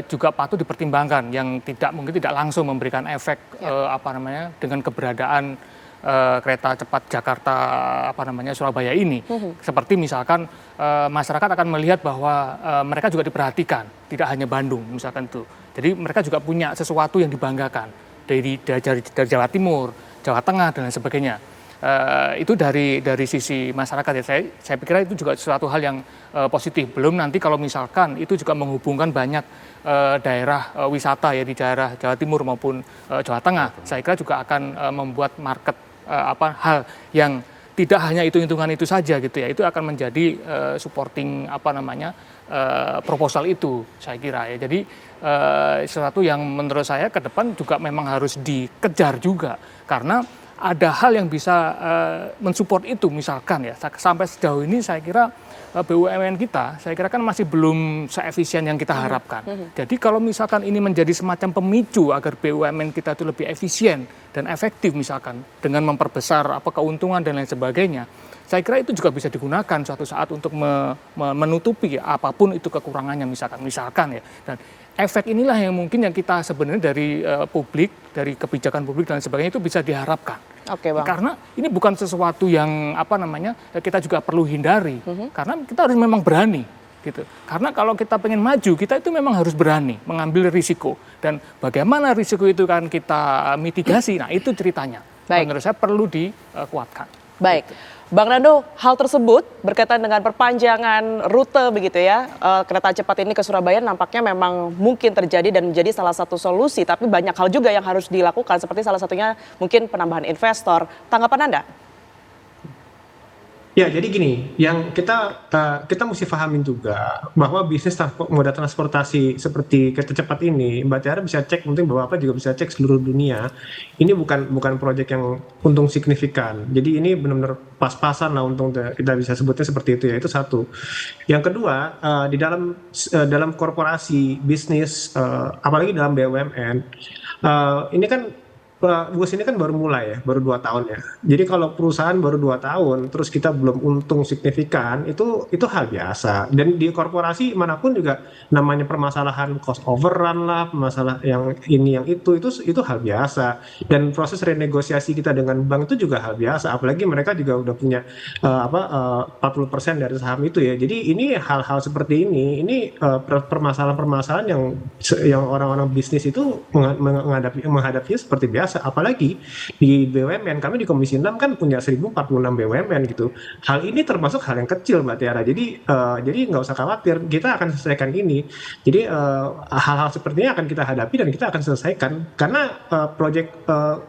juga patut dipertimbangkan, yang mungkin tidak langsung memberikan efek dengan keberadaan kereta cepat Jakarta Surabaya ini. Seperti misalkan masyarakat akan melihat bahwa mereka juga diperhatikan, tidak hanya Bandung misalkan itu. Jadi mereka juga punya sesuatu yang dibanggakan dari Jawa Timur, Jawa Tengah dan lain sebagainya. Itu dari sisi masyarakat ya. Saya pikir itu juga sesuatu hal yang positif. Belum nanti kalau misalkan itu juga menghubungkan banyak daerah wisata ya di daerah Jawa Timur maupun Jawa Tengah. Saya kira juga akan membuat market hal yang tidak hanya hitung-hitungan itu saja gitu ya. Itu akan menjadi supporting proposal itu, saya kira ya. Jadi sesuatu yang menurut saya ke depan juga memang harus dikejar juga, karena ada hal yang bisa mensupport itu. Misalkan ya, sampai sejauh ini saya kira BUMN kita, saya kira kan masih belum seefisien yang kita harapkan. Jadi kalau misalkan ini menjadi semacam pemicu agar BUMN kita itu lebih efisien dan efektif misalkan, dengan memperbesar keuntungan dan lain sebagainya, saya kira itu juga bisa digunakan suatu saat untuk menutupi apapun itu kekurangannya misalkan ya. Dan efek inilah yang mungkin yang kita sebenarnya dari publik, dari kebijakan publik dan sebagainya itu bisa diharapkan. Oke, Bang. Karena ini bukan sesuatu yang kita juga perlu hindari, karena kita harus memang berani gitu. Karena kalau kita pengen maju, kita itu memang harus berani mengambil risiko, dan bagaimana risiko itu kan kita mitigasi. Nah, itu ceritanya. Menurut saya perlu dikuatkan. Baik. Bang Nando, hal tersebut berkaitan dengan perpanjangan rute begitu ya, kereta cepat ini ke Surabaya nampaknya memang mungkin terjadi dan menjadi salah satu solusi, tapi banyak hal juga yang harus dilakukan, seperti salah satunya mungkin penambahan investor. Tanggapan Anda? Ya, jadi gini, yang kita mesti pahamin juga bahwa bisnis moda transportasi seperti kereta cepat ini, Mbak Tiara bisa cek, mungkin Bapak juga bisa cek seluruh dunia. Ini bukan proyek yang untung signifikan. Jadi ini benar-benar pas-pasan lah untung, kita bisa sebutnya seperti itu ya. Itu satu. Yang kedua, di dalam korporasi bisnis, apalagi dalam BUMN, ini kan Gus ini kan baru mulai ya, baru 2 tahun ya. Jadi kalau perusahaan baru 2 tahun, terus kita belum untung signifikan, itu hal biasa. Dan di korporasi manapun juga namanya permasalahan cost overrun lah, masalah yang ini yang itu hal biasa. Dan proses renegosiasi kita dengan bank itu juga hal biasa. Apalagi mereka juga udah punya 40% dari saham itu ya. Jadi ini hal-hal seperti ini permasalahan-permasalahan yang orang-orang bisnis itu menghadapinya seperti biasa. Apalagi di BUMN, kami di Komisi 6 kan punya 1046 BUMN gitu. Hal ini termasuk hal yang kecil, Mbak Tiara. Jadi nggak usah khawatir, kita akan selesaikan ini. Jadi hal-hal seperti ini akan kita hadapi dan kita akan selesaikan. Karena proyek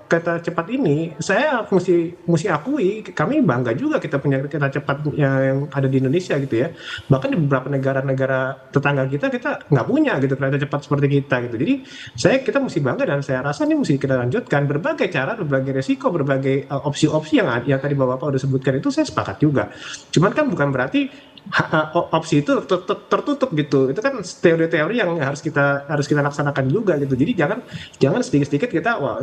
kereta cepat ini, saya mesti akui, kami bangga juga kita punya kereta cepat yang ada di Indonesia gitu ya. Bahkan di beberapa negara-negara tetangga kita nggak punya gitu kereta cepat seperti kita gitu. Jadi kita mesti bangga, dan saya rasa ini mesti kita lanjutkan. Berbagai cara, berbagai resiko, berbagai opsi-opsi yang tadi Bapak udah sebutkan itu saya sepakat juga. Cuman kan bukan berarti opsi itu tertutup gitu. Itu kan teori-teori yang harus kita laksanakan juga gitu. Jadi jangan sedikit-sedikit wah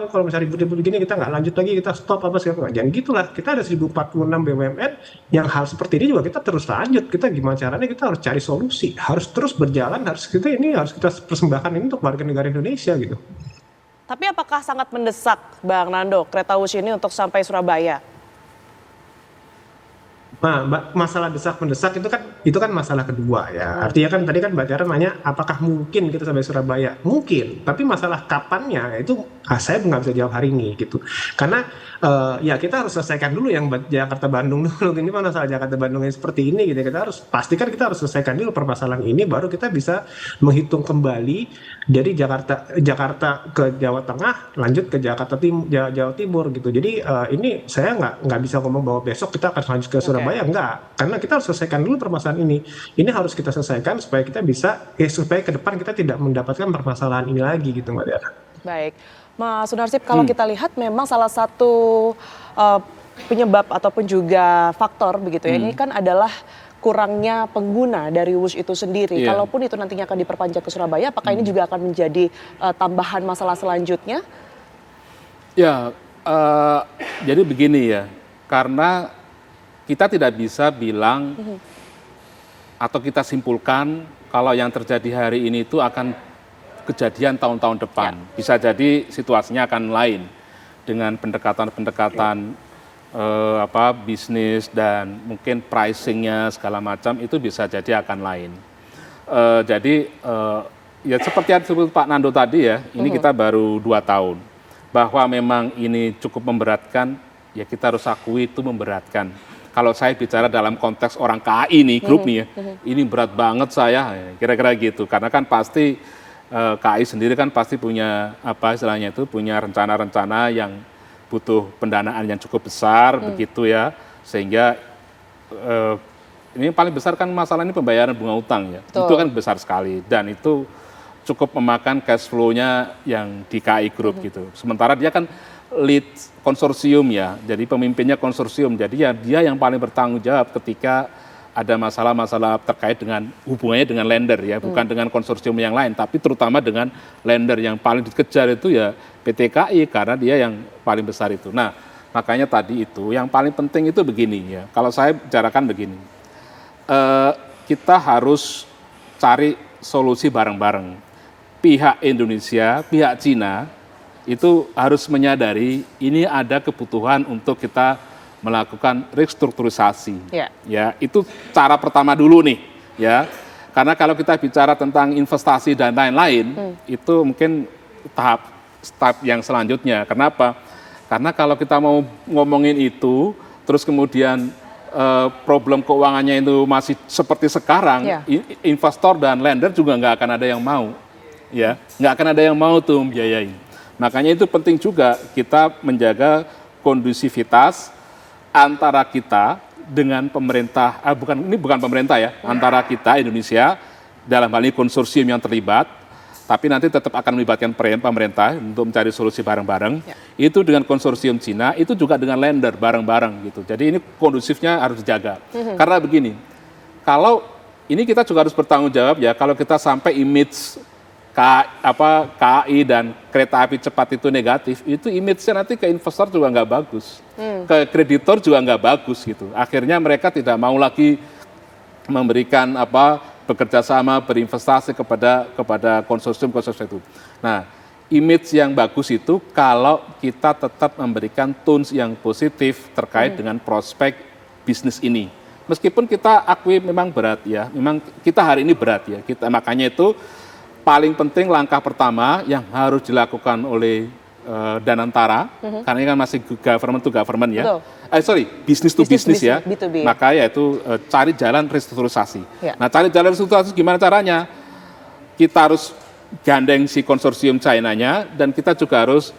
kalau misalnya ribut-ribut begini kita nggak lanjut lagi, kita stop apa segala macam. Jangan gitulah. Kita ada 1046 BUMN yang hal seperti ini juga kita terus lanjut. Kita gimana caranya, kita harus cari solusi, harus terus berjalan, harus kita persembahkan ini untuk warga negara Indonesia gitu. Tapi apakah sangat mendesak, Bang Nando, kereta Wush ini untuk sampai Surabaya? Nah, masalah desak-mendesak itu kan masalah kedua ya. Artinya kan tadi kan Mbak Tiara nanya apakah mungkin kita sampai Surabaya? Mungkin, tapi masalah kapannya itu saya nggak bisa jawab hari ini gitu. Karena ya kita harus selesaikan dulu yang Jakarta-Bandung dulu. Ini masalah Jakarta-Bandung yang seperti ini gitu. Kita harus selesaikan dulu permasalahan ini, baru kita bisa menghitung kembali dari Jakarta ke Jawa Tengah, lanjut ke Jawa Timur gitu. Jadi ini saya nggak bisa ngomong bahwa besok kita akan lanjut ke Surabaya. Enggak, karena kita harus selesaikan dulu permasalahan ini. Ini harus kita selesaikan supaya kita bisa, supaya ke depan kita tidak mendapatkan permasalahan ini lagi gitu, Mbak Tiara. Baik, Mas Sunarsip, kalau kita lihat memang salah satu penyebab ataupun juga faktor begitu ya, ini kan adalah kurangnya pengguna dari Wush itu sendiri. Iya. Kalaupun itu nantinya akan diperpanjang ke Surabaya, apakah ini juga akan menjadi tambahan masalah selanjutnya? Ya, jadi begini ya, karena kita tidak bisa bilang atau kita simpulkan kalau yang terjadi hari ini itu akan kejadian tahun-tahun depan. Bisa jadi situasinya akan lain dengan pendekatan-pendekatan bisnis dan mungkin pricingnya segala macam itu bisa jadi akan lain. Jadi ya seperti yang disebut Pak Nando tadi ya, ini kita baru 2 tahun. Bahwa memang ini cukup memberatkan, ya kita harus akui itu memberatkan. Kalau saya bicara dalam konteks orang KAI nih, grup nih ya, ini berat banget saya, kira-kira gitu. Karena kan pasti KAI sendiri kan pasti punya apa istilahnya itu, punya rencana-rencana yang butuh pendanaan yang cukup besar, begitu ya. Sehingga ini yang paling besar kan masalah ini pembayaran bunga utang ya. Betul. Itu kan besar sekali dan itu cukup memakan cash flow-nya yang di KAI Group gitu. Sementara dia kan lead konsorsium ya, jadi pemimpinnya konsorsium, jadi ya dia yang paling bertanggung jawab ketika ada masalah-masalah terkait dengan hubungannya dengan lender ya, bukan dengan konsorsium yang lain, tapi terutama dengan lender yang paling dikejar itu ya PT KAI karena dia yang paling besar itu. Nah, makanya tadi itu yang paling penting itu begini ya, kalau saya bicarakan begini, kita harus cari solusi bareng-bareng. Pihak Indonesia, pihak Cina, itu harus menyadari ini ada kebutuhan untuk kita melakukan restrukturisasi. Ya, itu cara pertama dulu nih, ya. Karena kalau kita bicara tentang investasi dan lain-lain, itu mungkin tahap yang selanjutnya. Kenapa? Karena kalau kita mau ngomongin itu, terus kemudian problem keuangannya itu masih seperti sekarang, investor dan lender juga nggak akan ada yang mau, ya, nggak akan ada yang mau tuh membiayai. Makanya itu penting juga kita menjaga kondusivitas antara kita dengan pemerintah, ini bukan pemerintah ya, antara kita Indonesia dalam hal ini konsorsium yang terlibat, tapi nanti tetap akan melibatkan pemerintah untuk mencari solusi bareng-bareng. Itu dengan konsorsium Cina, itu juga dengan lender bareng-bareng gitu. Jadi ini kondusifnya harus dijaga. Karena begini, kalau ini kita juga harus bertanggung jawab ya, kalau kita sampai image KAI dan kereta api cepat itu negatif, itu image-nya nanti ke investor juga nggak bagus, ke kreditor juga nggak bagus gitu. Akhirnya mereka tidak mau lagi memberikan bekerja sama berinvestasi kepada konsorsium itu. Nah, image yang bagus itu kalau kita tetap memberikan tones yang positif terkait dengan prospek bisnis ini. Meskipun kita akui memang berat ya, memang kita hari ini berat ya. Makanya itu paling penting langkah pertama yang harus dilakukan oleh Danantara, karena ini kan masih government to government ya. Business to business ya. B2B. Maka yaitu cari jalan restrukturisasi. Ya. Nah, cari jalan restrukturisasi gimana caranya? Kita harus gandeng si konsorsium China-nya dan kita juga harus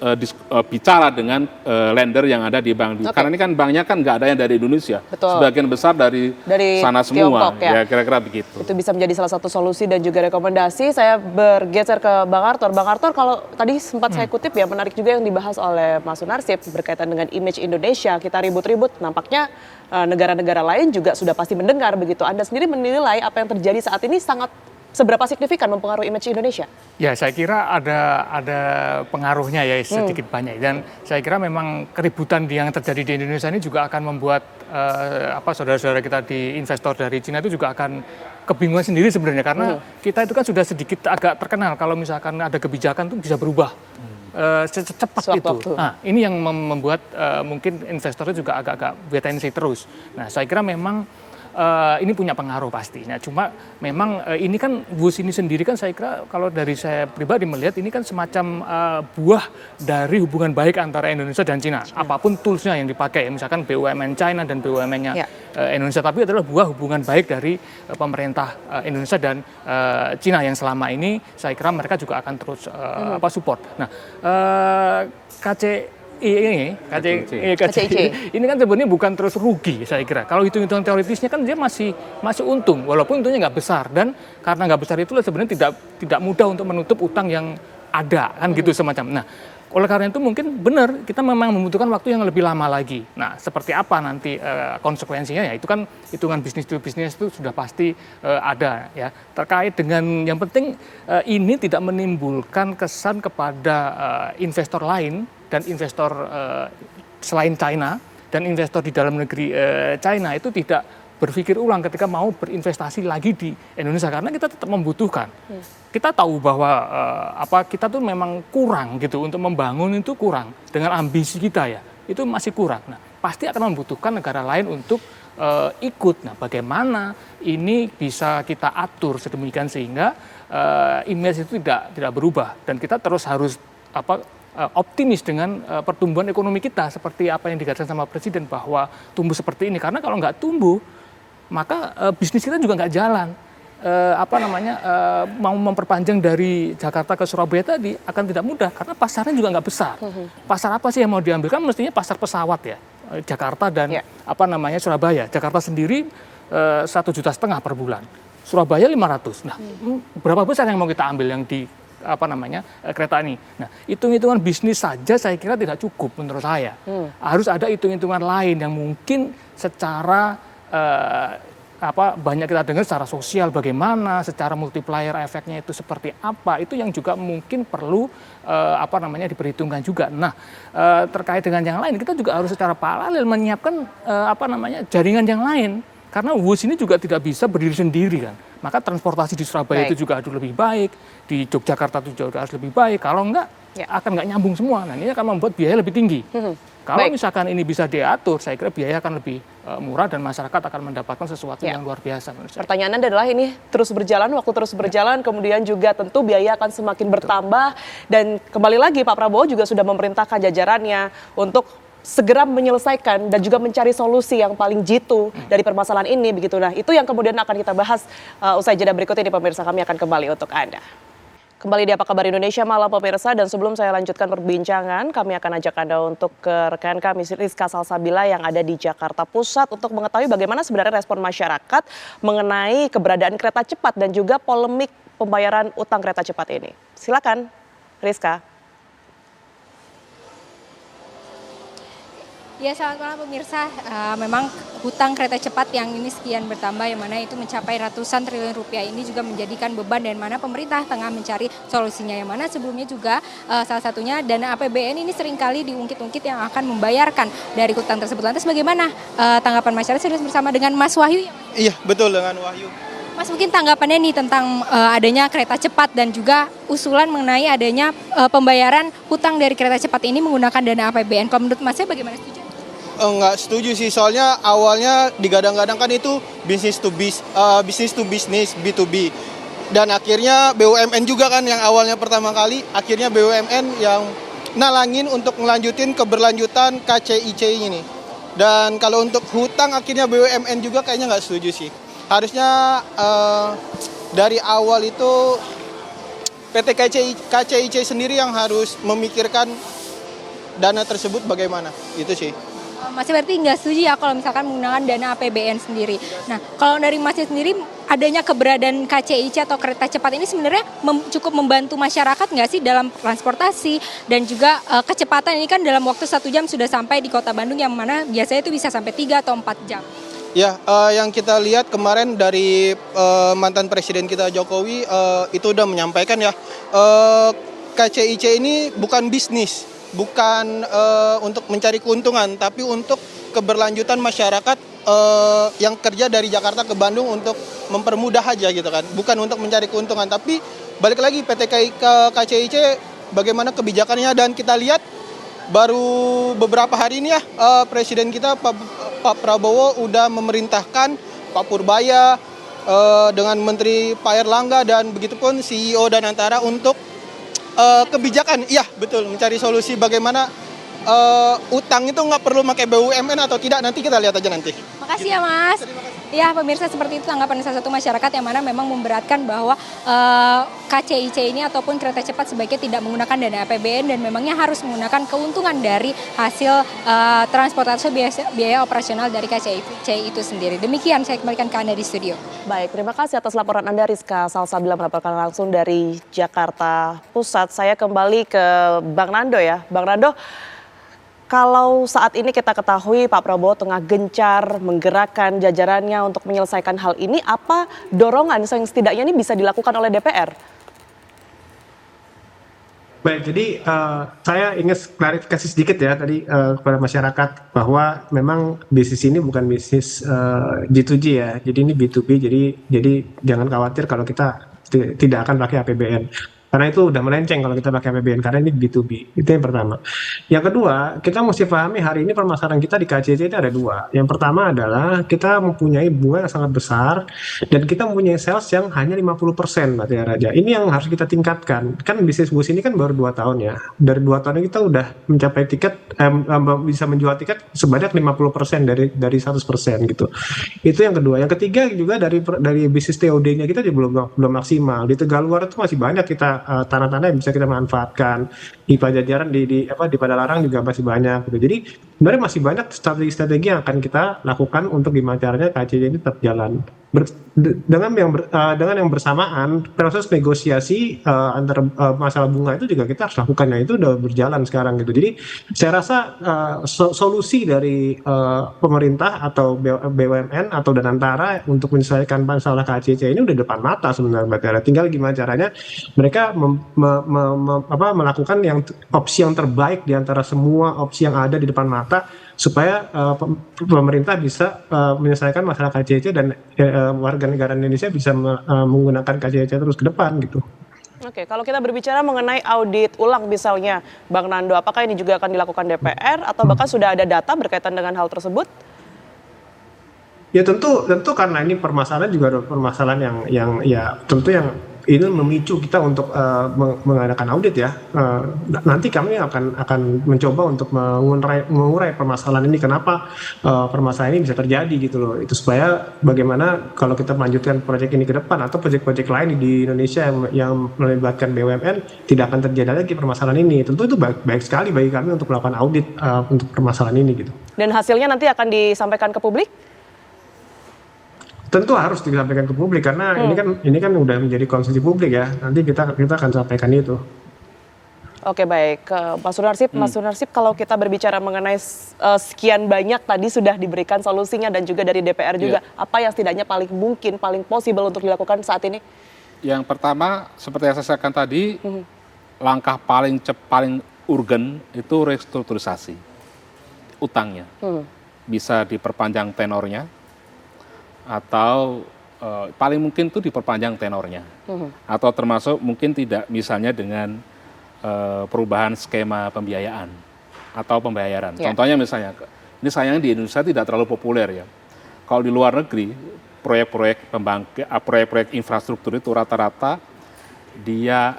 bicara dengan lender yang ada di bank. Karena ini kan banknya kan nggak ada yang dari Indonesia. Betul. Sebagian besar dari sana semua. Tiongkok, ya. Kira-kira begitu. Itu bisa menjadi salah satu solusi dan juga rekomendasi. Saya bergeser ke Bang Arthur. Bang Arthur, kalau tadi sempat saya kutip ya, menarik juga yang dibahas oleh Mas Sunarsip berkaitan dengan image Indonesia. Kita ribut-ribut, nampaknya negara-negara lain juga sudah pasti mendengar begitu. Anda sendiri menilai apa yang terjadi saat ini seberapa signifikan mempengaruhi image Indonesia? Ya, saya kira ada pengaruhnya ya sedikit banyak. Dan saya kira memang keributan yang terjadi di Indonesia ini juga akan membuat saudara-saudara kita di investor dari Cina itu juga akan kebingungan sendiri sebenarnya. Karena kita itu kan sudah sedikit agak terkenal kalau misalkan ada kebijakan itu bisa berubah secepat itu. Nah, ini yang membuat mungkin investornya juga agak-agak wait and see terus. Nah, saya kira memang ini punya pengaruh pastinya. Cuma memang ini kan Wush ini sendiri kan saya kira kalau dari saya pribadi melihat ini kan semacam buah dari hubungan baik antara Indonesia dan Cina. Apapun toolsnya yang dipakai, misalkan BUMN China dan BUMN-nya Indonesia, tapi adalah buah hubungan baik dari pemerintah Indonesia dan Cina yang selama ini saya kira mereka juga akan terus support. Nah, KCI ini kan sebenarnya bukan terus rugi saya kira. Kalau hitung-hitungan teoritisnya kan dia masih untung walaupun untungnya nggak besar, dan karena nggak besar itulah sebenarnya tidak mudah untuk menutup utang yang ada kan gitu semacam. Nah, oleh karena itu mungkin benar kita memang membutuhkan waktu yang lebih lama lagi. Nah, seperti apa nanti konsekuensinya ya itu kan hitungan bisnis to bisnis itu sudah pasti ada ya. Terkait dengan yang penting ini tidak menimbulkan kesan kepada investor lain dan investor selain China dan investor di dalam negeri China itu tidak berpikir ulang ketika mau berinvestasi lagi di Indonesia karena kita tetap membutuhkan. Kita tahu bahwa kita tuh memang kurang gitu untuk membangun itu kurang dengan ambisi kita ya itu masih kurang. Nah pasti akan membutuhkan negara lain untuk ikut. Nah bagaimana ini bisa kita atur sedemikian sehingga image itu tidak berubah dan kita terus harus optimis dengan pertumbuhan ekonomi kita seperti apa yang digariskan sama Presiden bahwa tumbuh seperti ini karena kalau nggak tumbuh maka bisnis kita juga nggak jalan. Mau memperpanjang dari Jakarta ke Surabaya tadi akan tidak mudah karena pasarnya juga nggak besar. Pasar apa sih yang mau diambil? Kan mestinya pasar pesawat ya, Jakarta dan Surabaya. Jakarta sendiri 1,5 juta per bulan, Surabaya 500. Nah, berapa besar yang mau kita ambil yang di kereta ini? Nah, hitung-hitungan bisnis saja saya kira tidak cukup menurut saya. Harus ada hitung-hitungan lain yang mungkin secara banyak kita dengar secara sosial bagaimana, secara multiplier efeknya itu seperti apa, itu yang juga mungkin perlu diperhitungkan juga. Nah, terkait dengan yang lain kita juga harus secara paralel menyiapkan jaringan yang lain karena WUS ini juga tidak bisa berdiri sendiri kan. Maka transportasi di Surabaya itu juga harus lebih baik, di Yogyakarta itu juga harus lebih baik. Kalau enggak akan nggak nyambung semua. Nah, ini akan membuat biaya lebih tinggi. Kalau misalkan ini bisa diatur, saya kira biaya akan lebih murah dan masyarakat akan mendapatkan sesuatu yang luar biasa. Pertanyaan Anda adalah ini terus berjalan, waktu terus berjalan, kemudian juga tentu biaya akan semakin bertambah. Dan kembali lagi Pak Prabowo juga sudah memerintahkan jajarannya untuk segera menyelesaikan dan juga mencari solusi yang paling jitu dari permasalahan ini begitu. Nah, itu yang kemudian akan kita bahas usai jeda berikut ini pemirsa, kami akan kembali untuk Anda. Kembali di Apa Kabar Indonesia Malam pemirsa, dan sebelum saya lanjutkan perbincangan, kami akan ajak Anda untuk ke rekan kami Rizka Salsabila yang ada di Jakarta Pusat untuk mengetahui bagaimana sebenarnya respon masyarakat mengenai keberadaan kereta cepat dan juga polemik pembayaran utang kereta cepat ini. Silakan, Rizka. Ya, selamat malam pemirsa. Memang hutang kereta cepat yang ini sekian bertambah, yang mana itu mencapai ratusan triliun rupiah ini juga menjadikan beban dan mana pemerintah tengah mencari solusinya. Yang mana sebelumnya juga salah satunya dana APBN ini seringkali diungkit-ungkit yang akan membayarkan dari hutang tersebut. Lantas bagaimana tanggapan masyarakat? Sudah bersama dengan Mas Wahyu. Iya, betul, dengan Wahyu. Mas, mungkin tanggapannya nih tentang adanya kereta cepat dan juga usulan mengenai adanya pembayaran hutang dari kereta cepat ini menggunakan dana APBN. Kalau menurut Masnya bagaimana, setuju? Enggak setuju sih, soalnya awalnya digadang-gadang kan itu bisnis to business, B2B. Dan akhirnya BUMN juga kan yang awalnya pertama kali, akhirnya BUMN yang nalangin untuk melanjutin keberlanjutan KCIC ini. Dan kalau untuk hutang akhirnya BUMN juga kayaknya nggak setuju sih. Harusnya dari awal itu PT KCIC sendiri yang harus memikirkan dana tersebut bagaimana, itu sih. Masih berarti nggak setuju ya kalau misalkan menggunakan dana APBN sendiri. Nah, kalau dari Masnya sendiri, adanya keberadaan KCIC atau kereta cepat ini sebenarnya cukup membantu masyarakat nggak sih dalam transportasi dan juga kecepatan ini kan dalam waktu 1 jam sudah sampai di Kota Bandung, yang mana biasanya itu bisa sampai 3 atau 4 jam. Ya, yang kita lihat kemarin dari mantan Presiden kita Jokowi itu udah menyampaikan ya, KCIC ini bukan bisnis, bukan untuk mencari keuntungan, tapi untuk keberlanjutan masyarakat yang kerja dari Jakarta ke Bandung untuk mempermudah aja gitu kan, bukan untuk mencari keuntungan. Tapi balik lagi PT KCIC bagaimana kebijakannya, dan kita lihat baru beberapa hari ini ya Presiden kita Pak Prabowo udah memerintahkan Pak Purbaya dengan Menteri Pak Erlangga dan begitupun CEO Danantara untuk kebijakan, iya betul, mencari solusi bagaimana utang itu nggak perlu pakai BUMN atau tidak, nanti kita lihat aja nanti. Makasih ya Mas. Ya, pemirsa, seperti itu tanggapan salah satu masyarakat yang mana memang memberatkan bahwa KCIC ini ataupun kereta cepat sebaiknya tidak menggunakan dana APBN dan memangnya harus menggunakan keuntungan dari hasil transportasi biaya operasional dari KCIC itu sendiri. Demikian saya kembalikan ke Anda di studio. Baik, terima kasih atas laporan Anda Rizka Salsabila melaporkan langsung dari Jakarta Pusat. Saya kembali ke Bang Nando ya. Bang Nando, kalau saat ini kita ketahui Pak Prabowo tengah gencar menggerakkan jajarannya untuk menyelesaikan hal ini, apa dorongan yang setidaknya ini bisa dilakukan oleh DPR? Baik, jadi saya ingin klarifikasi sedikit ya tadi kepada masyarakat bahwa memang bisnis ini bukan bisnis G2G ya, jadi ini B2B, jadi jangan khawatir kalau kita tidak akan pakai APBN. Karena itu udah melenceng kalau kita pakai APBN, karena ini B2B. Itu yang pertama. Yang kedua, kita mesti pahami hari ini permasalahan kita di KCC itu ada dua. Yang pertama adalah kita mempunyai bunga yang sangat besar dan kita mempunyai sales yang hanya 50%, Mbak Tia Raja. Ini yang harus kita tingkatkan. Kan bisnis bus ini kan baru 2 tahun ya. Dari 2 tahun ini kita udah mencapai bisa menjual tiket sebanyak 50% dari 100% gitu. Itu yang kedua. Yang ketiga juga dari bisnis TOD-nya kita juga belum maksimal. Di Tegaluar itu masih banyak kita tanah-tanah yang bisa kita manfaatkan. Di Pajajaran di Padalarang juga masih banyak gitu. Jadi sebenarnya masih banyak strategi-strategi yang akan kita lakukan untuk gimana caranya KCJ ini tetap jalan. Dengan yang bersamaan proses negosiasi antara masalah bunga itu juga kita harus lakukan. Nah, itu udah berjalan sekarang gitu. Jadi saya rasa solusi dari pemerintah atau BUMN atau Danantara untuk menyelesaikan masalah KCC ini udah depan mata sebenarnya, Mbak Tiara. Tinggal gimana caranya mereka melakukan opsi yang terbaik di antara semua opsi yang ada di depan mata supaya pemerintah bisa menyelesaikan masalah KCC dan warga negara Indonesia bisa menggunakan KCC terus ke depan gitu. Oke, kalau kita berbicara mengenai audit ulang misalnya, Bang Nando, apakah ini juga akan dilakukan DPR atau bahkan sudah ada data berkaitan dengan hal tersebut? Ya tentu karena ini permasalahan juga ada permasalahan yang tentu yang ini memicu kita untuk mengadakan audit ya. Nanti kami akan mencoba untuk mengurai permasalahan ini, kenapa permasalahan ini bisa terjadi gitu loh. Itu supaya bagaimana kalau kita melanjutkan proyek ini ke depan atau proyek-proyek lain di Indonesia yang melibatkan BUMN tidak akan terjadi lagi permasalahan ini. Tentu itu baik sekali bagi kami untuk melakukan audit untuk permasalahan ini gitu. Dan hasilnya nanti akan disampaikan ke publik? Tentu harus disampaikan ke publik karena ini kan udah menjadi konsumsi publik ya. Nanti kita akan sampaikan itu. Oke, baik, Mas Sunarsip. Mas Sunarsip, kalau kita berbicara mengenai sekian banyak tadi sudah diberikan solusinya dan juga dari DPR juga, apa yang setidaknya paling mungkin, paling possible untuk dilakukan saat ini? Yang pertama, seperti yang saya sampaikan tadi, langkah paling urgen itu restrukturisasi utangnya. Bisa diperpanjang tenornya, atau paling mungkin itu diperpanjang tenornya, atau termasuk mungkin tidak misalnya dengan perubahan skema pembiayaan atau pembayaran. Contohnya misalnya, ini sayangnya di Indonesia tidak terlalu populer ya. Kalau di luar negeri, proyek-proyek infrastruktur itu rata-rata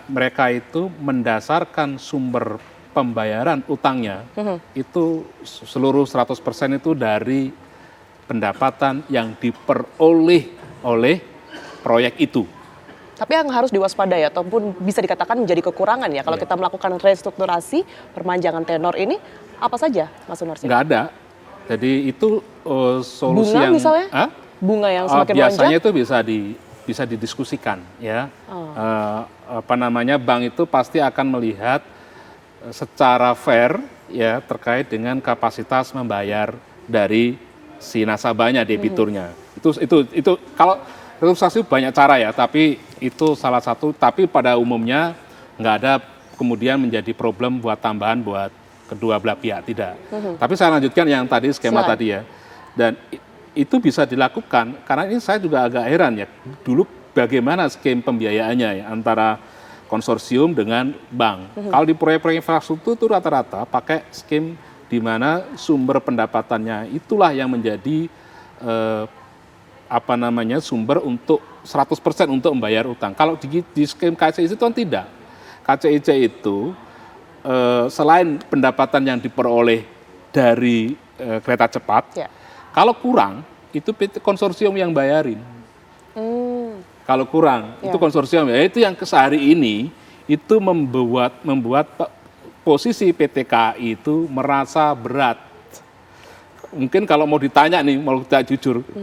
mereka itu mendasarkan sumber pembayaran utangnya itu seluruh 100% itu dari pendapatan yang diperoleh oleh proyek itu. Tapi yang harus diwaspadai ataupun bisa dikatakan menjadi kekurangan ya kalau kita melakukan restrukturasi, perpanjangan tenor ini, apa saja, Mas Sunarsip? Nggak ada. Jadi itu solusi bunga yang misalnya? Bunga yang semakin biasanya lonjak? itu bisa didiskusikan ya. Bank itu pasti akan melihat secara fair ya terkait dengan kapasitas membayar dari si nasabahnya, debiturnya. Itu kalau restrukturisasi banyak cara ya, tapi itu salah satu. Tapi pada umumnya nggak ada kemudian menjadi problem buat tambahan buat kedua belah pihak, tidak. Tapi saya lanjutkan yang tadi skema tadi ya. Dan itu bisa dilakukan karena ini saya juga agak heran ya. Dulu bagaimana skema pembiayaannya ya antara konsorsium dengan bank. Kalau di proyek-proyek infrastruktur itu rata-rata pakai skema di mana sumber pendapatannya itulah yang menjadi sumber untuk 100% untuk membayar utang. Kalau di skema KCIC itu kan tidak. KCIC itu selain pendapatan yang diperoleh dari kereta cepat, kalau kurang itu konsorsium yang bayarin. Kalau kurang, itu konsorsium ya. Itu yang sehari ini itu membuat posisi PT KAI itu merasa berat. Mungkin kalau mau ditanya nih,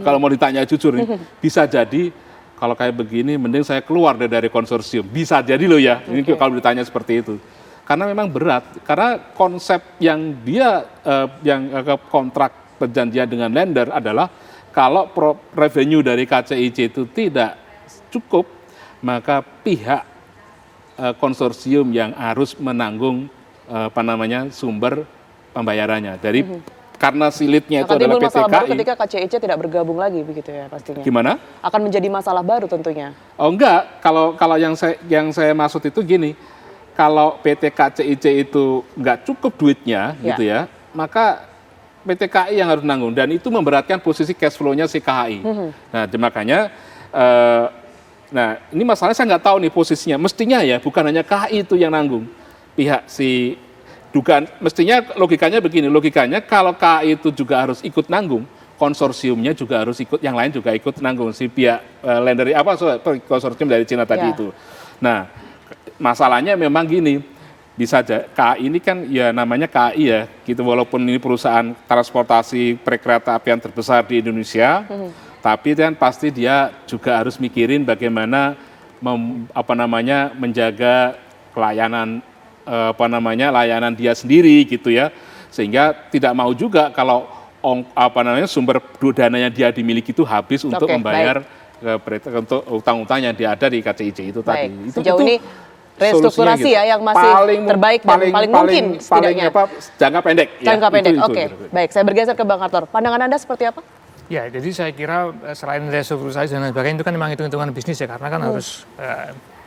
kalau mau ditanya jujur nih, bisa jadi kalau kayak begini mending saya keluar dari konsorsium. Bisa jadi loh ya, ini kalau ditanya seperti itu. Karena memang berat, karena konsep yang dia kontrak perjanjian dengan lender adalah kalau revenue dari KCIC itu tidak cukup, maka pihak konsorsium yang harus menanggung sumber pembayarannya. Dari karena silitnya itu adalah PT masalah baru KAI. ketika KCIC tidak bergabung lagi begitu ya pastinya. Gimana? Akan menjadi masalah baru tentunya. Oh enggak, kalau yang saya maksud itu gini, kalau PT KCIC itu nggak cukup duitnya gitu ya, maka PT KAI yang harus nanggung dan itu memberatkan posisi cash flow-nya si KAI. Nah, makanya nah ini masalahnya saya nggak tahu nih posisinya. Mestinya ya bukan hanya KAI itu yang nanggung. Pihak si dugaan mestinya logikanya begini, logikanya kalau KAI itu juga harus ikut nanggung, konsorsiumnya juga harus ikut, yang lain juga ikut nanggung si pihak lender konsorsium dari Cina tadi itu. Nah, masalahnya memang gini, bisa aja KAI ini kan ya namanya KAI ya, gitu walaupun ini perusahaan transportasi perkereta apian terbesar di Indonesia, tapi kan pasti dia juga harus mikirin bagaimana menjaga pelayanan layanan dia sendiri gitu ya, sehingga tidak mau juga kalau sumber dana yang dia dimiliki itu habis untuk membayar untuk utang-utang yang dia ada di KCIC itu tadi. Sejauh ini restrukturasi ya yang masih terbaik dan paling mungkin setidaknya. Jangka pendek. Jangka pendek, oke. Baik, saya bergeser ke Bang Arthur. Pandangan Anda seperti apa? Ya, jadi saya kira selain restrukturasi dan lain sebagainya itu kan memang hitung-hitungan bisnis ya, karena kan harus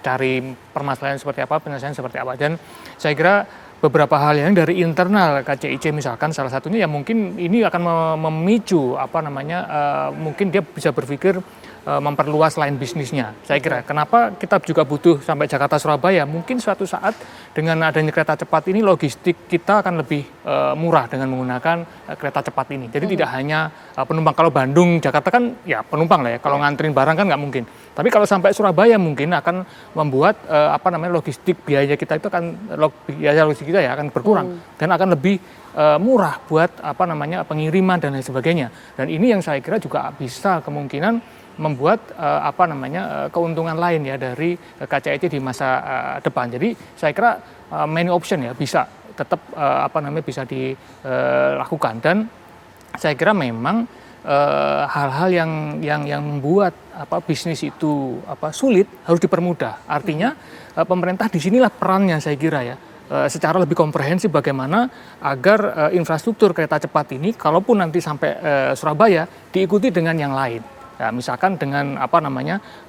cari permasalahan seperti apa, penyelesaian seperti apa. Dan saya kira beberapa hal yang dari internal KCIC misalkan salah satunya ya mungkin ini akan memicu mungkin dia bisa berpikir memperluas line bisnisnya. Saya kira kenapa kita juga butuh sampai Jakarta Surabaya, mungkin suatu saat dengan adanya kereta cepat ini logistik kita akan lebih murah dengan menggunakan kereta cepat ini. Jadi tidak hanya penumpang, kalau Bandung Jakarta kan ya penumpang lah ya, kalau nganterin barang kan nggak mungkin. Tapi kalau sampai Surabaya mungkin akan membuat logistik biaya kita itu biaya logistik kita ya akan berkurang dan akan lebih murah buat pengiriman dan lain sebagainya. Dan ini yang saya kira juga bisa kemungkinan membuat keuntungan lain ya dari KCIC di masa depan. Jadi saya kira many option ya bisa tetap bisa dilakukan, dan saya kira memang hal-hal yang membuat bisnis itu sulit harus dipermudah. Artinya pemerintah di sinilah perannya saya kira ya. Secara lebih komprehensif bagaimana agar infrastruktur kereta cepat ini kalaupun nanti sampai Surabaya diikuti dengan yang lain. Ya, misalkan dengan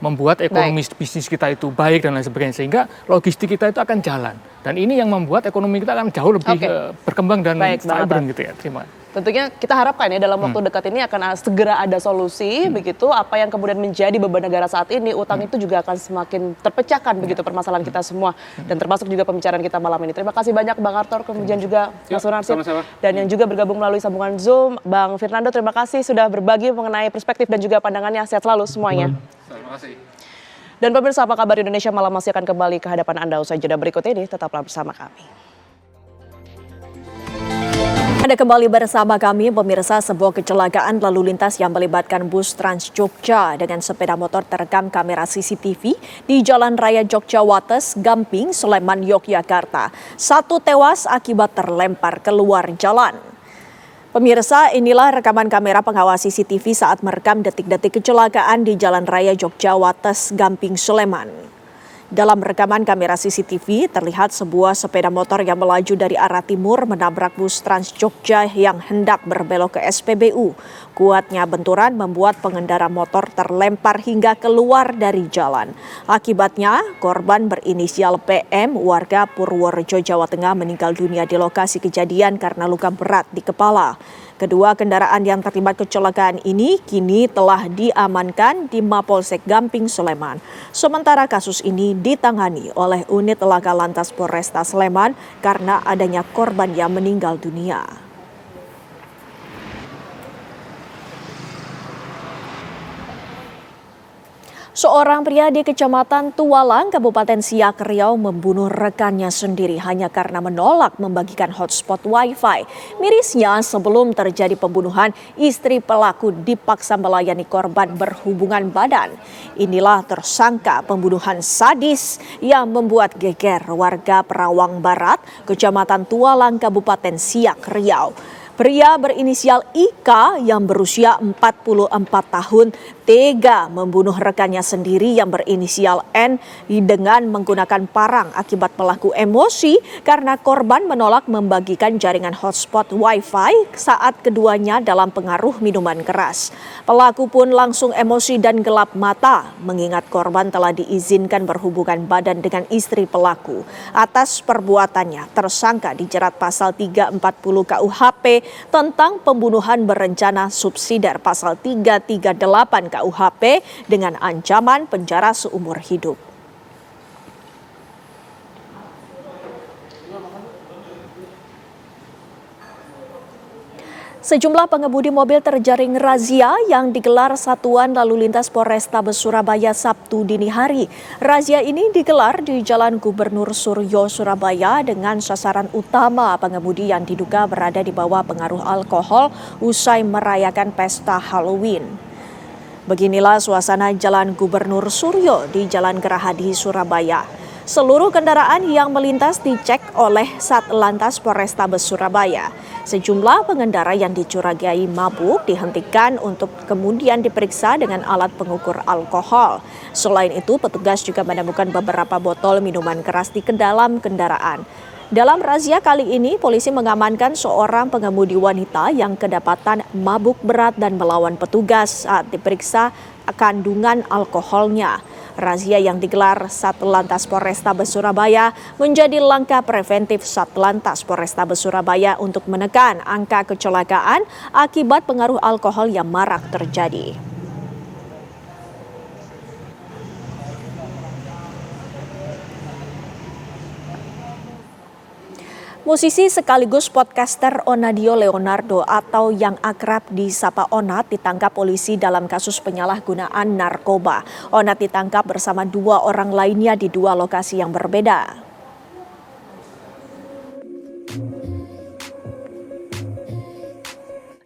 membuat ekonomi bisnis kita itu baik dan lain sebagainya, sehingga logistik kita itu akan jalan, dan ini yang membuat ekonomi kita akan jauh lebih berkembang dan vibrant gitu ya. Terima kasih. Tentunya kita harapkan ya dalam waktu dekat ini akan segera ada solusi begitu, apa yang kemudian menjadi beban negara saat ini, utang itu juga akan semakin terpecahkan begitu permasalahan kita semua, dan termasuk juga pembicaraan kita malam ini. Terima kasih banyak Bang Arthur, kemudian juga Mas Sunarsih, dan yang juga bergabung melalui sambungan Zoom Bang Fernando, terima kasih sudah berbagi mengenai perspektif dan juga pandangannya. Sehat selalu semuanya. Terima kasih. Dan pemirsa, apa kabar Indonesia malam masih akan kembali ke hadapan Anda usai jeda berikut ini, tetaplah bersama kami. Anda kembali bersama kami, pemirsa. Sebuah kecelakaan lalu lintas yang melibatkan bus Trans Jogja dengan sepeda motor terekam kamera CCTV di Jalan Raya Jogja Wates, Gamping, Sleman, Yogyakarta. 1 tewas akibat terlempar keluar jalan. Pemirsa, inilah rekaman kamera pengawas CCTV saat merekam detik-detik kecelakaan di Jalan Raya Jogja Wates, Gamping, Sleman. Dalam rekaman kamera CCTV, terlihat sebuah sepeda motor yang melaju dari arah timur menabrak bus Trans Jogja yang hendak berbelok ke SPBU. Kuatnya benturan membuat pengendara motor terlempar hingga keluar dari jalan. Akibatnya, korban berinisial PM, warga Purworejo, Jawa Tengah, meninggal dunia di lokasi kejadian karena luka berat di kepala. Kedua kendaraan yang terlibat kecelakaan ini kini telah diamankan di Mapolsek Gamping, Sleman. Sementara kasus ini ditangani oleh unit Laka Lantas Polresta Sleman karena adanya korban yang meninggal dunia. Seorang pria di Kecamatan Tualang, Kabupaten Siak, Riau membunuh rekannya sendiri hanya karena menolak membagikan hotspot Wi-Fi. Mirisnya, sebelum terjadi pembunuhan, istri pelaku dipaksa melayani korban berhubungan badan. Inilah tersangka pembunuhan sadis yang membuat geger warga Perawang Barat, Kecamatan Tualang, Kabupaten Siak, Riau. Pria berinisial IK yang berusia 44 tahun tega membunuh rekannya sendiri yang berinisial N dengan menggunakan parang akibat pelaku emosi karena korban menolak membagikan jaringan hotspot Wi-Fi saat keduanya dalam pengaruh minuman keras. Pelaku pun langsung emosi dan gelap mata mengingat korban telah diizinkan berhubungan badan dengan istri pelaku. Atas perbuatannya, tersangka dijerat pasal 340 KUHP tentang pembunuhan berencana subsidiar pasal 338 KUHP dengan ancaman penjara seumur hidup. Sejumlah pengemudi mobil terjaring razia yang digelar Satuan Lalu Lintas Polrestabes Surabaya Sabtu dini hari. Razia ini digelar di Jalan Gubernur Suryo, Surabaya dengan sasaran utama pengemudi yang diduga berada di bawah pengaruh alkohol usai merayakan pesta Halloween. Beginilah suasana Jalan Gubernur Suryo di Jalan Gerahadi, Surabaya. Seluruh kendaraan yang melintas dicek oleh Satlantas Polrestabes Surabaya. Sejumlah pengendara yang dicurigai mabuk dihentikan untuk kemudian diperiksa dengan alat pengukur alkohol. Selain itu, petugas juga menemukan beberapa botol minuman keras di dalam kendaraan. Dalam razia kali ini, polisi mengamankan seorang pengemudi wanita yang kedapatan mabuk berat dan melawan petugas saat diperiksa kandungan alkoholnya. Razia yang digelar Satlantas Polrestabes Surabaya menjadi langkah preventif Satlantas Polrestabes Surabaya untuk menekan angka kecelakaan akibat pengaruh alkohol yang marak terjadi. Musisi sekaligus podcaster Onadio Leonardo atau yang akrab disapa Onat ditangkap polisi dalam kasus penyalahgunaan narkoba. Onat ditangkap bersama 2 orang lainnya di 2 lokasi yang berbeda.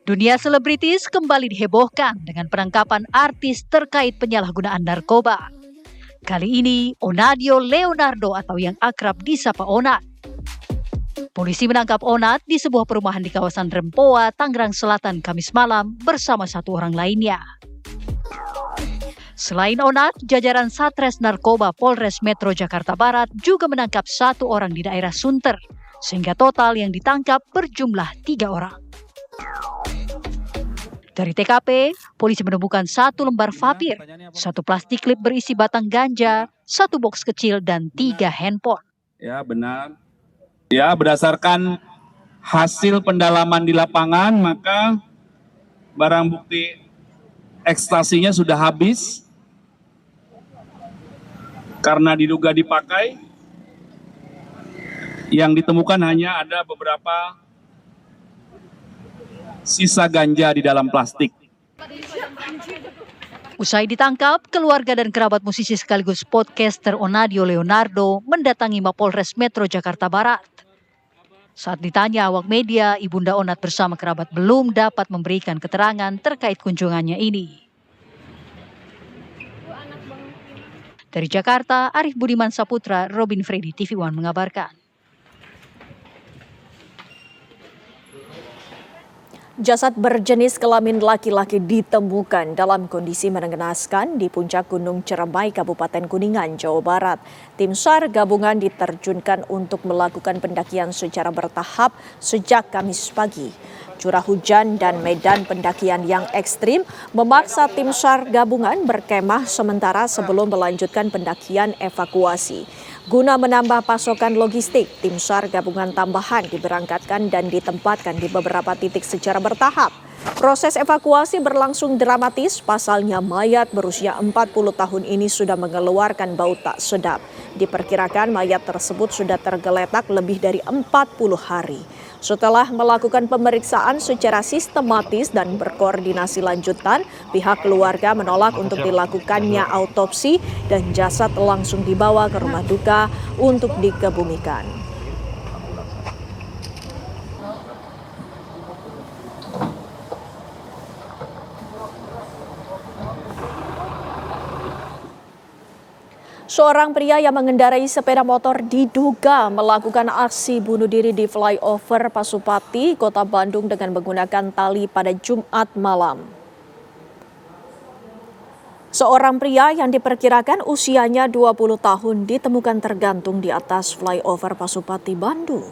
Dunia selebritis kembali dihebohkan dengan penangkapan artis terkait penyalahgunaan narkoba. Kali ini Onadio Leonardo atau yang akrab disapa Onat. Polisi menangkap Onat di sebuah perumahan di kawasan Rempoa, Tangerang Selatan, Kamis malam bersama 1 orang lainnya. Selain Onat, jajaran Satres Narkoba Polres Metro Jakarta Barat juga menangkap 1 orang di daerah Sunter, sehingga total yang ditangkap berjumlah 3 orang. Dari TKP, polisi menemukan 1 lembar vapir, 1 plastik klip berisi batang ganja, 1 boks kecil, dan 3 handphone. Ya, benar. Ya, berdasarkan hasil pendalaman di lapangan, maka barang bukti ekstasinya sudah habis karena diduga dipakai. Yang ditemukan hanya ada beberapa sisa ganja di dalam plastik. Usai ditangkap, keluarga dan kerabat musisi sekaligus podcaster Onadio Leonardo mendatangi Mapolres Metro Jakarta Barat. Saat ditanya awak media, Ibunda Onat bersama kerabat belum dapat memberikan keterangan terkait kunjungannya ini. Dari Jakarta, Arif Budiman Saputra, Robin Freddy, TV One mengabarkan. Jasad berjenis kelamin laki-laki ditemukan dalam kondisi mengenaskan di puncak Gunung Ciremai, Kabupaten Kuningan, Jawa Barat. Tim SAR gabungan diterjunkan untuk melakukan pendakian secara bertahap sejak Kamis pagi. Curah hujan dan medan pendakian yang ekstrim memaksa tim SAR gabungan berkemah sementara sebelum melanjutkan pendakian evakuasi. Guna menambah pasokan logistik, tim SAR gabungan tambahan diberangkatkan dan ditempatkan di beberapa titik secara bertahap. Proses evakuasi berlangsung dramatis, pasalnya mayat berusia 40 tahun ini sudah mengeluarkan bau tak sedap. Diperkirakan mayat tersebut sudah tergeletak lebih dari 40 hari. Setelah melakukan pemeriksaan secara sistematis dan berkoordinasi lanjutan, pihak keluarga menolak untuk dilakukannya autopsi dan jasad langsung dibawa ke rumah duka untuk dikebumikan. Seorang pria yang mengendarai sepeda motor diduga melakukan aksi bunuh diri di flyover Pasupati, Kota Bandung dengan menggunakan tali pada Jumat malam. Seorang pria yang diperkirakan usianya 20 tahun ditemukan tergantung di atas flyover Pasupati, Bandung.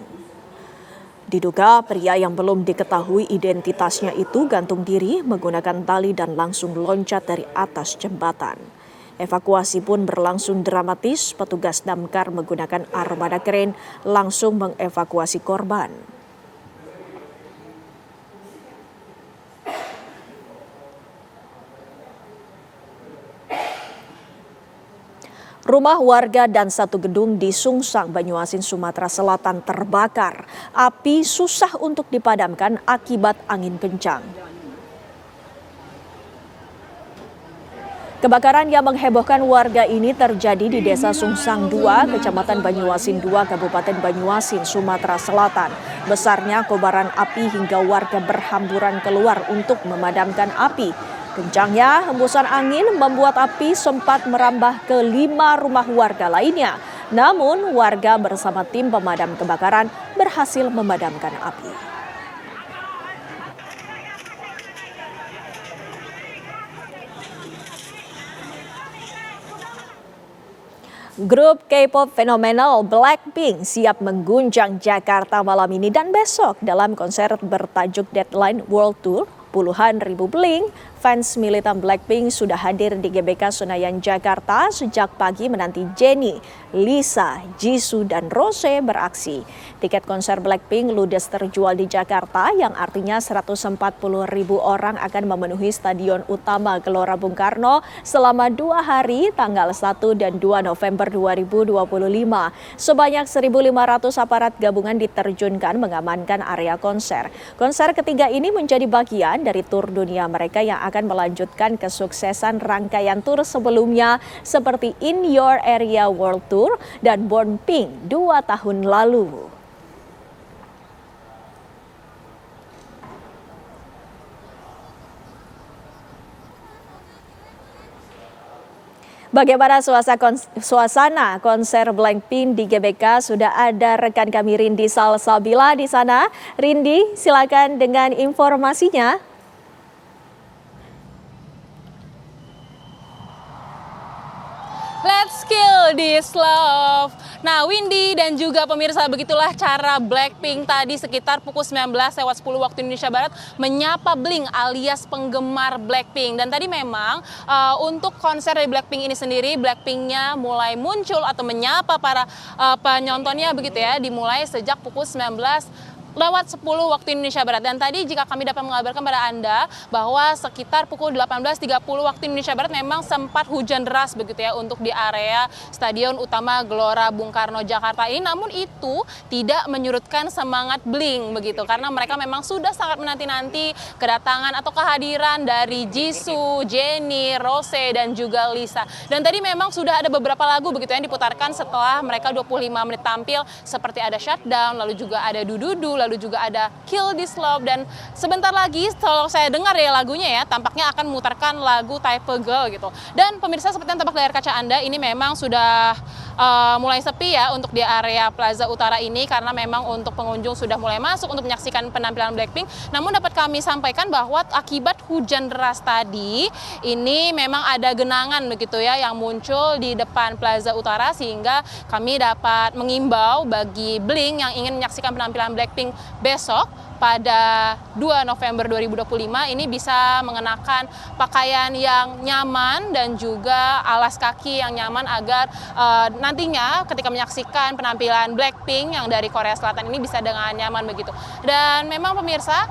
Diduga pria yang belum diketahui identitasnya itu gantung diri menggunakan tali dan langsung loncat dari atas jembatan. Evakuasi pun berlangsung dramatis, petugas damkar menggunakan armada kren langsung mengevakuasi korban. Rumah warga dan satu gedung di Sungsang, Banyuasin, Sumatera Selatan terbakar. Api susah untuk dipadamkan akibat angin kencang. Kebakaran yang menghebohkan warga ini terjadi di Desa Sungsang 2, Kecamatan Banyuasin 2, Kabupaten Banyuasin, Sumatera Selatan. Besarnya kobaran api hingga warga berhamburan keluar untuk memadamkan api. Kencangnya hembusan angin membuat api sempat merambah ke 5 rumah warga lainnya. Namun warga bersama tim pemadam kebakaran berhasil memadamkan api. Grup K-pop fenomenal Blackpink siap mengguncang Jakarta malam ini dan besok dalam konser bertajuk Deadline World Tour. Puluhan ribu Blink, fans militan Blackpink sudah hadir di GBK Senayan, Jakarta sejak pagi menanti Jennie, Lisa, Jisoo, dan Rose beraksi. Tiket konser Blackpink ludes terjual di Jakarta yang artinya 140 ribu orang akan memenuhi Stadion Utama Gelora Bung Karno selama 2 hari tanggal 1 dan 2 November 2025. Sebanyak 1.500 aparat gabungan diterjunkan mengamankan area konser. Konser ketiga ini menjadi bagian dari tur dunia mereka yang akan melanjutkan kesuksesan rangkaian tur sebelumnya seperti In Your Area World Tour dan Born Pink 2 tahun lalu. Bagaimana suasana konser Blackpink di GBK? Sudah ada rekan kami Rindi Salsabila di sana. Rindi, silakan dengan informasinya. Let's kill this love. Nah, Windy dan juga pemirsa, begitulah cara Blackpink tadi sekitar pukul 19:10 waktu Indonesia Barat menyapa Blink alias penggemar Blackpink. Dan tadi memang untuk konser dari Blackpink ini sendiri, Blackpinknya mulai muncul atau menyapa para penontonnya begitu ya, dimulai sejak pukul 19:10 waktu Indonesia Barat. Dan tadi jika kami dapat mengabarkan pada Anda bahwa sekitar pukul 18.30 waktu Indonesia Barat memang sempat hujan deras begitu ya untuk di area Stadion Utama Gelora Bung Karno Jakarta ini. Namun itu tidak menyurutkan semangat Blink begitu, karena mereka memang sudah sangat menanti-nanti kedatangan atau kehadiran dari Jisoo, Jennie, Rose, dan juga Lisa. Dan tadi memang sudah ada beberapa lagu begitu yang diputarkan setelah mereka 25 menit tampil, seperti ada Shutdown, lalu juga ada Dududu, lalu juga ada Kill This Love, dan sebentar lagi kalau saya dengar ya lagunya ya, tampaknya akan memutarkan lagu Type of Girl gitu. Dan pemirsa, seperti yang tampak layar kaca Anda, ini memang sudah mulai sepi ya untuk di area Plaza Utara ini, karena memang untuk pengunjung sudah mulai masuk untuk menyaksikan penampilan Blackpink. Namun dapat kami sampaikan bahwa akibat hujan deras tadi, ini memang ada genangan begitu ya yang muncul di depan Plaza Utara, sehingga kami dapat mengimbau bagi Blink yang ingin menyaksikan penampilan Blackpink besok pada 2 November 2025 ini bisa mengenakan pakaian yang nyaman dan juga alas kaki yang nyaman agar nantinya ketika menyaksikan penampilan Blackpink yang dari Korea Selatan ini bisa dengan nyaman begitu. Dan memang pemirsa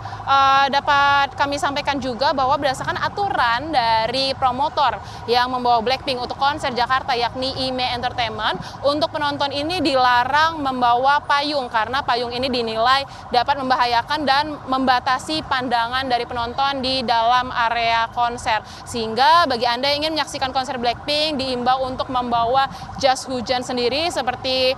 dapat kami sampaikan juga bahwa berdasarkan aturan dari promotor yang membawa Blackpink untuk konser Jakarta yakni IME Entertainment, untuk penonton ini dilarang membawa payung karena payung ini dinilai dapat membahayakan dan membatasi pandangan dari penonton di dalam area konser. Sehingga bagi Anda yang ingin menyaksikan konser Blackpink diimbau untuk membawa jas hujan sendiri seperti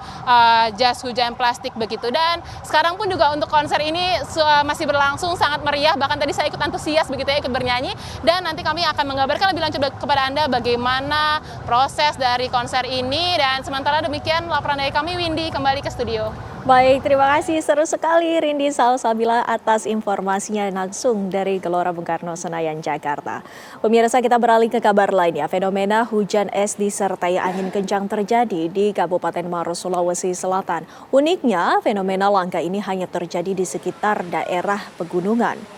jas hujan plastik begitu. Dan sekarang pun juga untuk konser ini masih berlangsung sangat meriah, bahkan tadi saya ikut antusias begitu ya, ikut bernyanyi, dan nanti kami akan mengabarkan lebih lanjut kepada Anda bagaimana proses dari konser ini. Dan sementara demikian laporan dari kami, Windy, kembali ke studio. Baik, terima kasih. Seru sekali Rindy Salsabila atas informasinya langsung dari Gelora Bung Karno, Senayan, Jakarta. Pemirsa, kita beralih ke kabar lainnya. Fenomena hujan es disertai angin kencang terjadi di Kabupaten Maros, Sulawesi Selatan. Uniknya, fenomena langka ini hanya terjadi di sekitar daerah pegunungan.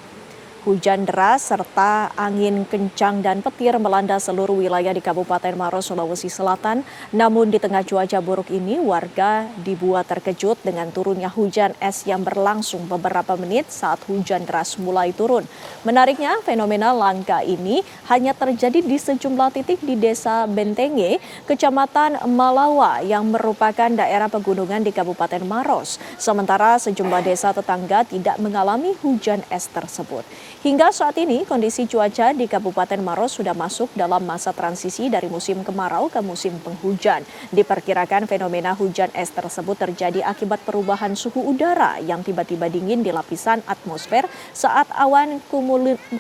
Hujan deras serta angin kencang dan petir melanda seluruh wilayah di Kabupaten Maros, Sulawesi Selatan. Namun di tengah cuaca buruk ini, warga dibuat terkejut dengan turunnya hujan es yang berlangsung beberapa menit saat hujan deras mulai turun. Menariknya, fenomena langka ini hanya terjadi di sejumlah titik di Desa Bentenge, Kecamatan Malawa yang merupakan daerah pegunungan di Kabupaten Maros. Sementara sejumlah desa tetangga tidak mengalami hujan es tersebut. Hingga saat ini, kondisi cuaca di Kabupaten Maros sudah masuk dalam masa transisi dari musim kemarau ke musim penghujan. Diperkirakan fenomena hujan es tersebut terjadi akibat perubahan suhu udara yang tiba-tiba dingin di lapisan atmosfer saat awan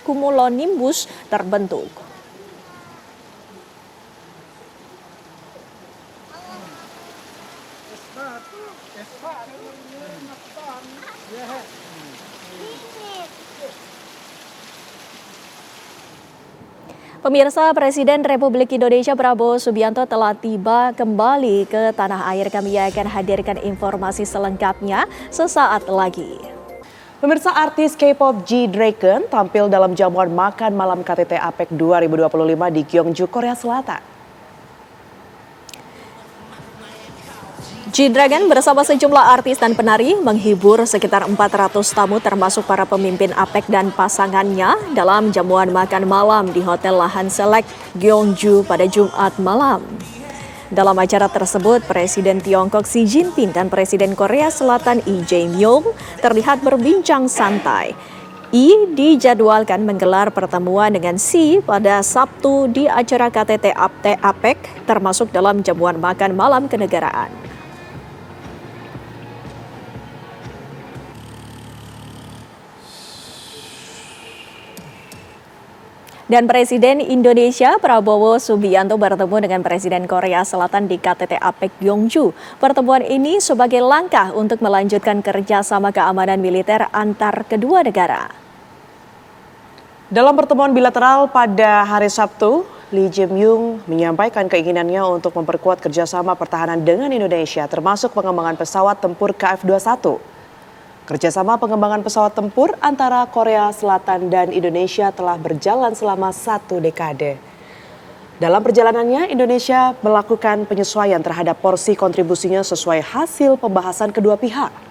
cumulonimbus terbentuk. Pemirsa, Presiden Republik Indonesia Prabowo Subianto telah tiba kembali ke tanah air. Kami akan hadirkan informasi selengkapnya sesaat lagi. Pemirsa, artis K-pop G-Dragon tampil dalam jamuan makan malam KTT APEC 2025 di Gyeongju, Korea Selatan. G-Dragon bersama sejumlah artis dan penari menghibur sekitar 400 tamu termasuk para pemimpin APEC dan pasangannya dalam jamuan makan malam di Hotel Lahan Select Gyeongju pada Jumat malam. Dalam acara tersebut, Presiden Tiongkok Xi Jinping dan Presiden Korea Selatan Lee Jae-myung terlihat berbincang santai. Lee dijadwalkan menggelar pertemuan dengan Xi pada Sabtu di acara KTT APEC termasuk dalam jamuan makan malam kenegaraan. Dan Presiden Indonesia Prabowo Subianto bertemu dengan Presiden Korea Selatan di KTT APEC Gyeongju. Pertemuan ini sebagai langkah untuk melanjutkan kerjasama keamanan militer antar kedua negara. Dalam pertemuan bilateral pada hari Sabtu, Lee Jae-myung menyampaikan keinginannya untuk memperkuat kerjasama pertahanan dengan Indonesia, termasuk pengembangan pesawat tempur KF-21. Kerjasama pengembangan pesawat tempur antara Korea Selatan dan Indonesia telah berjalan selama 1 dekade. Dalam perjalanannya, Indonesia melakukan penyesuaian terhadap porsi kontribusinya sesuai hasil pembahasan kedua pihak.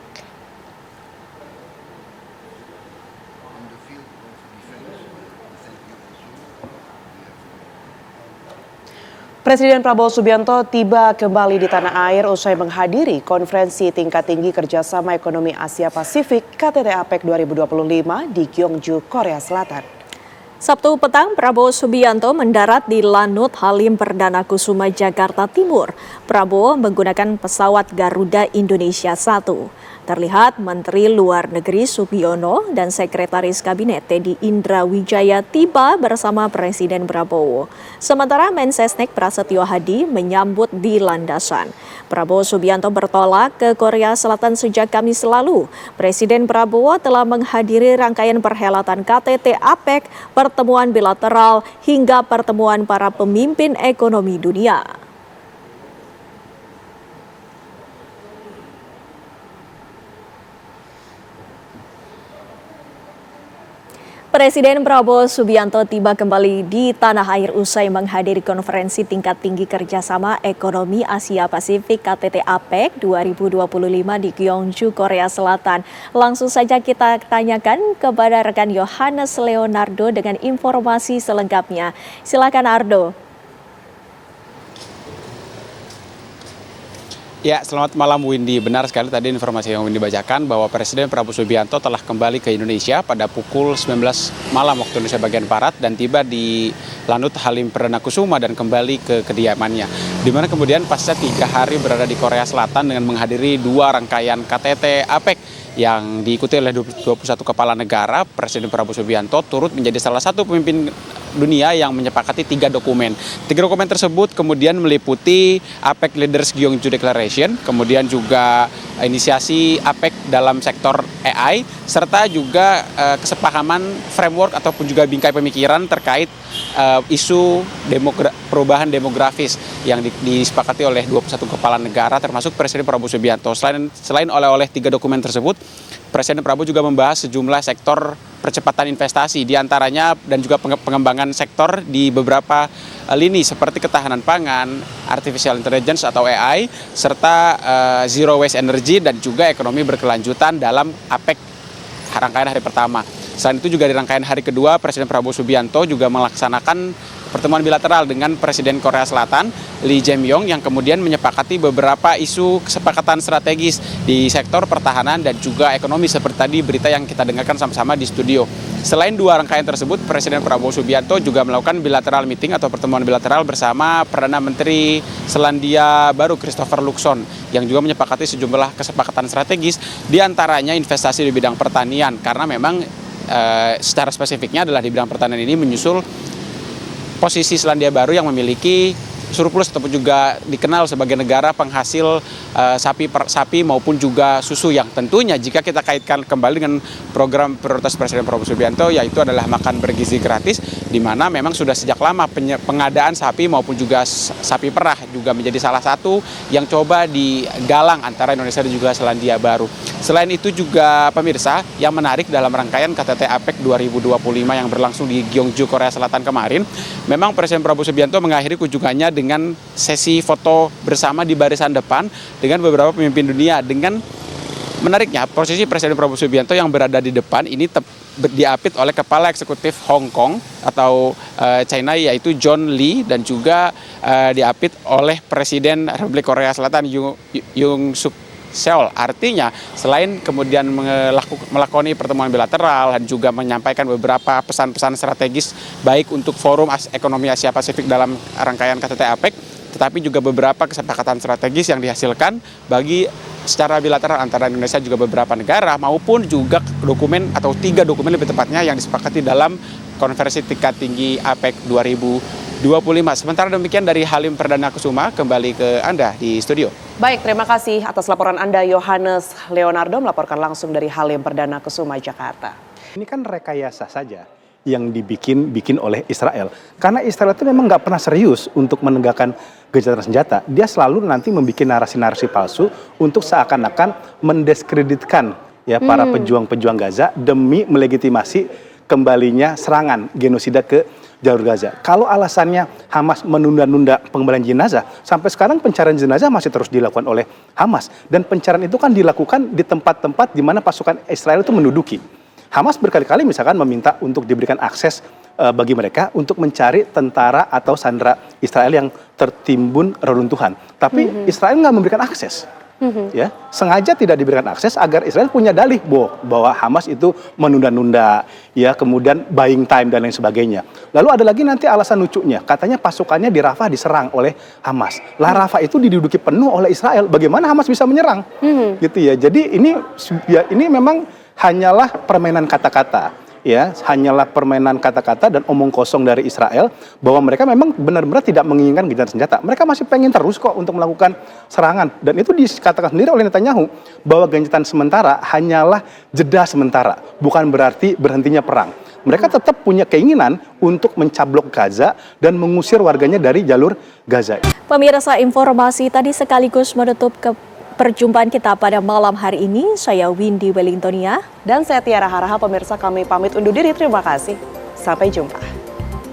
Presiden Prabowo Subianto tiba kembali di tanah air usai menghadiri konferensi tingkat tinggi kerjasama ekonomi Asia Pasifik KTT APEC 2025 di Gyeongju, Korea Selatan. Sabtu petang, Prabowo Subianto mendarat di Lanut Halim Perdana Kusuma, Jakarta Timur. Prabowo menggunakan pesawat Garuda Indonesia 1. Terlihat Menteri Luar Negeri Sugiono dan Sekretaris Kabinet Teddy Indra Wijaya tiba bersama Presiden Prabowo. Sementara Mensesnek Prasetyo Hadi menyambut di landasan. Prabowo Subianto bertolak ke Korea Selatan sejak Kamis lalu. Presiden Prabowo telah menghadiri rangkaian perhelatan KTT APEC, pertemuan bilateral, hingga pertemuan para pemimpin ekonomi dunia. Presiden Prabowo Subianto tiba kembali di tanah air usai menghadiri konferensi tingkat tinggi kerjasama ekonomi Asia Pasifik KTT APEC 2025 di Gyeongju, Korea Selatan. Langsung saja kita tanyakan kepada rekan Yohanes Leonardo dengan informasi selengkapnya. Silakan Ardo. Ya, selamat malam Windy. Benar sekali tadi informasi yang Windy bacakan bahwa Presiden Prabowo Subianto telah kembali ke Indonesia pada pukul 19 malam waktu Indonesia bagian Barat dan tiba di Lanut Halim Perdana Kusuma dan kembali ke kediamannya. Di mana kemudian pasca 3 hari berada di Korea Selatan dengan menghadiri 2 rangkaian KTT APEC yang diikuti oleh 21 kepala negara, Presiden Prabowo Subianto turut menjadi salah satu pemimpin dunia yang menyepakati 3 dokumen. 3 dokumen tersebut kemudian meliputi APEC Leaders Gyeongju Declaration, kemudian juga inisiasi APEC dalam sektor AI, serta juga kesepahaman framework ataupun juga bingkai pemikiran terkait isu perubahan demografis yang disepakati oleh 21 kepala negara termasuk Presiden Prabowo Subianto. Selain oleh 3 dokumen tersebut, Presiden Prabowo juga membahas sejumlah sektor percepatan investasi diantaranya dan juga pengembangan sektor di beberapa lini seperti ketahanan pangan, artificial intelligence atau AI, serta zero waste energy dan juga ekonomi berkelanjutan dalam APEC rangkaian hari pertama. Selain itu juga di rangkaian hari kedua, Presiden Prabowo Subianto juga melaksanakan pertemuan bilateral dengan Presiden Korea Selatan Lee Jae-myung yang kemudian menyepakati beberapa isu kesepakatan strategis di sektor pertahanan dan juga ekonomi seperti tadi berita yang kita dengarkan sama-sama di studio. Selain 2 rangkaian tersebut, Presiden Prabowo Subianto juga melakukan bilateral meeting atau pertemuan bilateral bersama Perdana Menteri Selandia Baru Christopher Luxon yang juga menyepakati sejumlah kesepakatan strategis diantaranya investasi di bidang pertanian karena memang secara spesifiknya adalah di bidang pertanian ini menyusul posisi Selandia Baru yang memiliki surplus ataupun juga dikenal sebagai negara penghasil sapi maupun juga susu yang tentunya jika kita kaitkan kembali dengan program prioritas Presiden Prabowo Subianto yaitu adalah makan bergizi gratis di mana memang sudah sejak lama pengadaan sapi maupun juga sapi perah juga menjadi salah satu yang coba digalang antara Indonesia dan juga Selandia Baru. Selain itu juga pemirsa yang menarik dalam rangkaian KTT APEC 2025 yang berlangsung di Gyeongju, Korea Selatan kemarin, memang Presiden Prabowo Subianto mengakhiri kunjungannya dengan sesi foto bersama di barisan depan dengan beberapa pemimpin dunia. Dengan menariknya, posisi Presiden Prabowo Subianto yang berada di depan ini diapit oleh Kepala Eksekutif Hong Kong atau China yaitu John Lee dan juga diapit oleh Presiden Republik Korea Selatan Yoon Suk Yeol. Artinya selain kemudian melakoni pertemuan bilateral dan juga menyampaikan beberapa pesan-pesan strategis baik untuk forum ekonomi Asia Pasifik dalam rangkaian KTT APEC, tetapi juga beberapa kesepakatan strategis yang dihasilkan bagi secara bilateral antara Indonesia juga beberapa negara maupun juga dokumen atau 3 dokumen lebih tepatnya yang disepakati dalam konferensi tingkat tinggi APEC 2025. Sementara demikian dari Halim Perdana Kusuma, kembali ke Anda di studio. Baik, terima kasih atas laporan Anda Yohanes Leonardo melaporkan langsung dari Halim Perdana Kusuma, Jakarta. Ini kan rekayasa saja yang dibikin oleh Israel. Karena Israel itu memang nggak pernah serius untuk menegakkan gencatan senjata. Dia selalu nanti membuat narasi-narasi palsu untuk seakan-akan mendiskreditkan ya para pejuang-pejuang Gaza demi melegitimasi kembalinya serangan genosida ke jalur Gaza. Kalau alasannya Hamas menunda-nunda pengembalian jenazah, sampai sekarang pencarian jenazah masih terus dilakukan oleh Hamas. Dan pencarian itu kan dilakukan di tempat-tempat di mana pasukan Israel itu menduduki. Hamas berkali-kali misalkan meminta untuk diberikan akses bagi mereka untuk mencari tentara atau sandera Israel yang tertimbun reruntuhan. Tapi Israel nggak memberikan akses. Ya, sengaja tidak diberikan akses agar Israel punya dalih bahwa Hamas itu menunda-nunda, ya kemudian buying time dan lain sebagainya. Lalu ada lagi nanti alasan lucunya, katanya pasukannya di Rafah diserang oleh Hamas. Lah Rafah itu diduduki penuh oleh Israel, bagaimana Hamas bisa menyerang? Gitu ya. Jadi ini memang hanyalah permainan kata-kata. Ya, hanyalah permainan kata-kata dan omong kosong dari Israel bahwa mereka memang benar-benar tidak menginginkan gencatan senjata. Mereka masih pengen terus kok untuk melakukan serangan. Dan itu dikatakan sendiri oleh Netanyahu bahwa gencatan sementara hanyalah jeda sementara, bukan berarti berhentinya perang. Mereka tetap punya keinginan untuk mencablok Gaza dan mengusir warganya dari jalur Gaza. Pemirsa, informasi tadi sekaligus menutup perjumpaan kita pada malam hari ini. Saya Windy Wellingtonia. Dan saya Tiara Haraha. Pemirsa, kami pamit undur diri. Terima kasih. Sampai jumpa.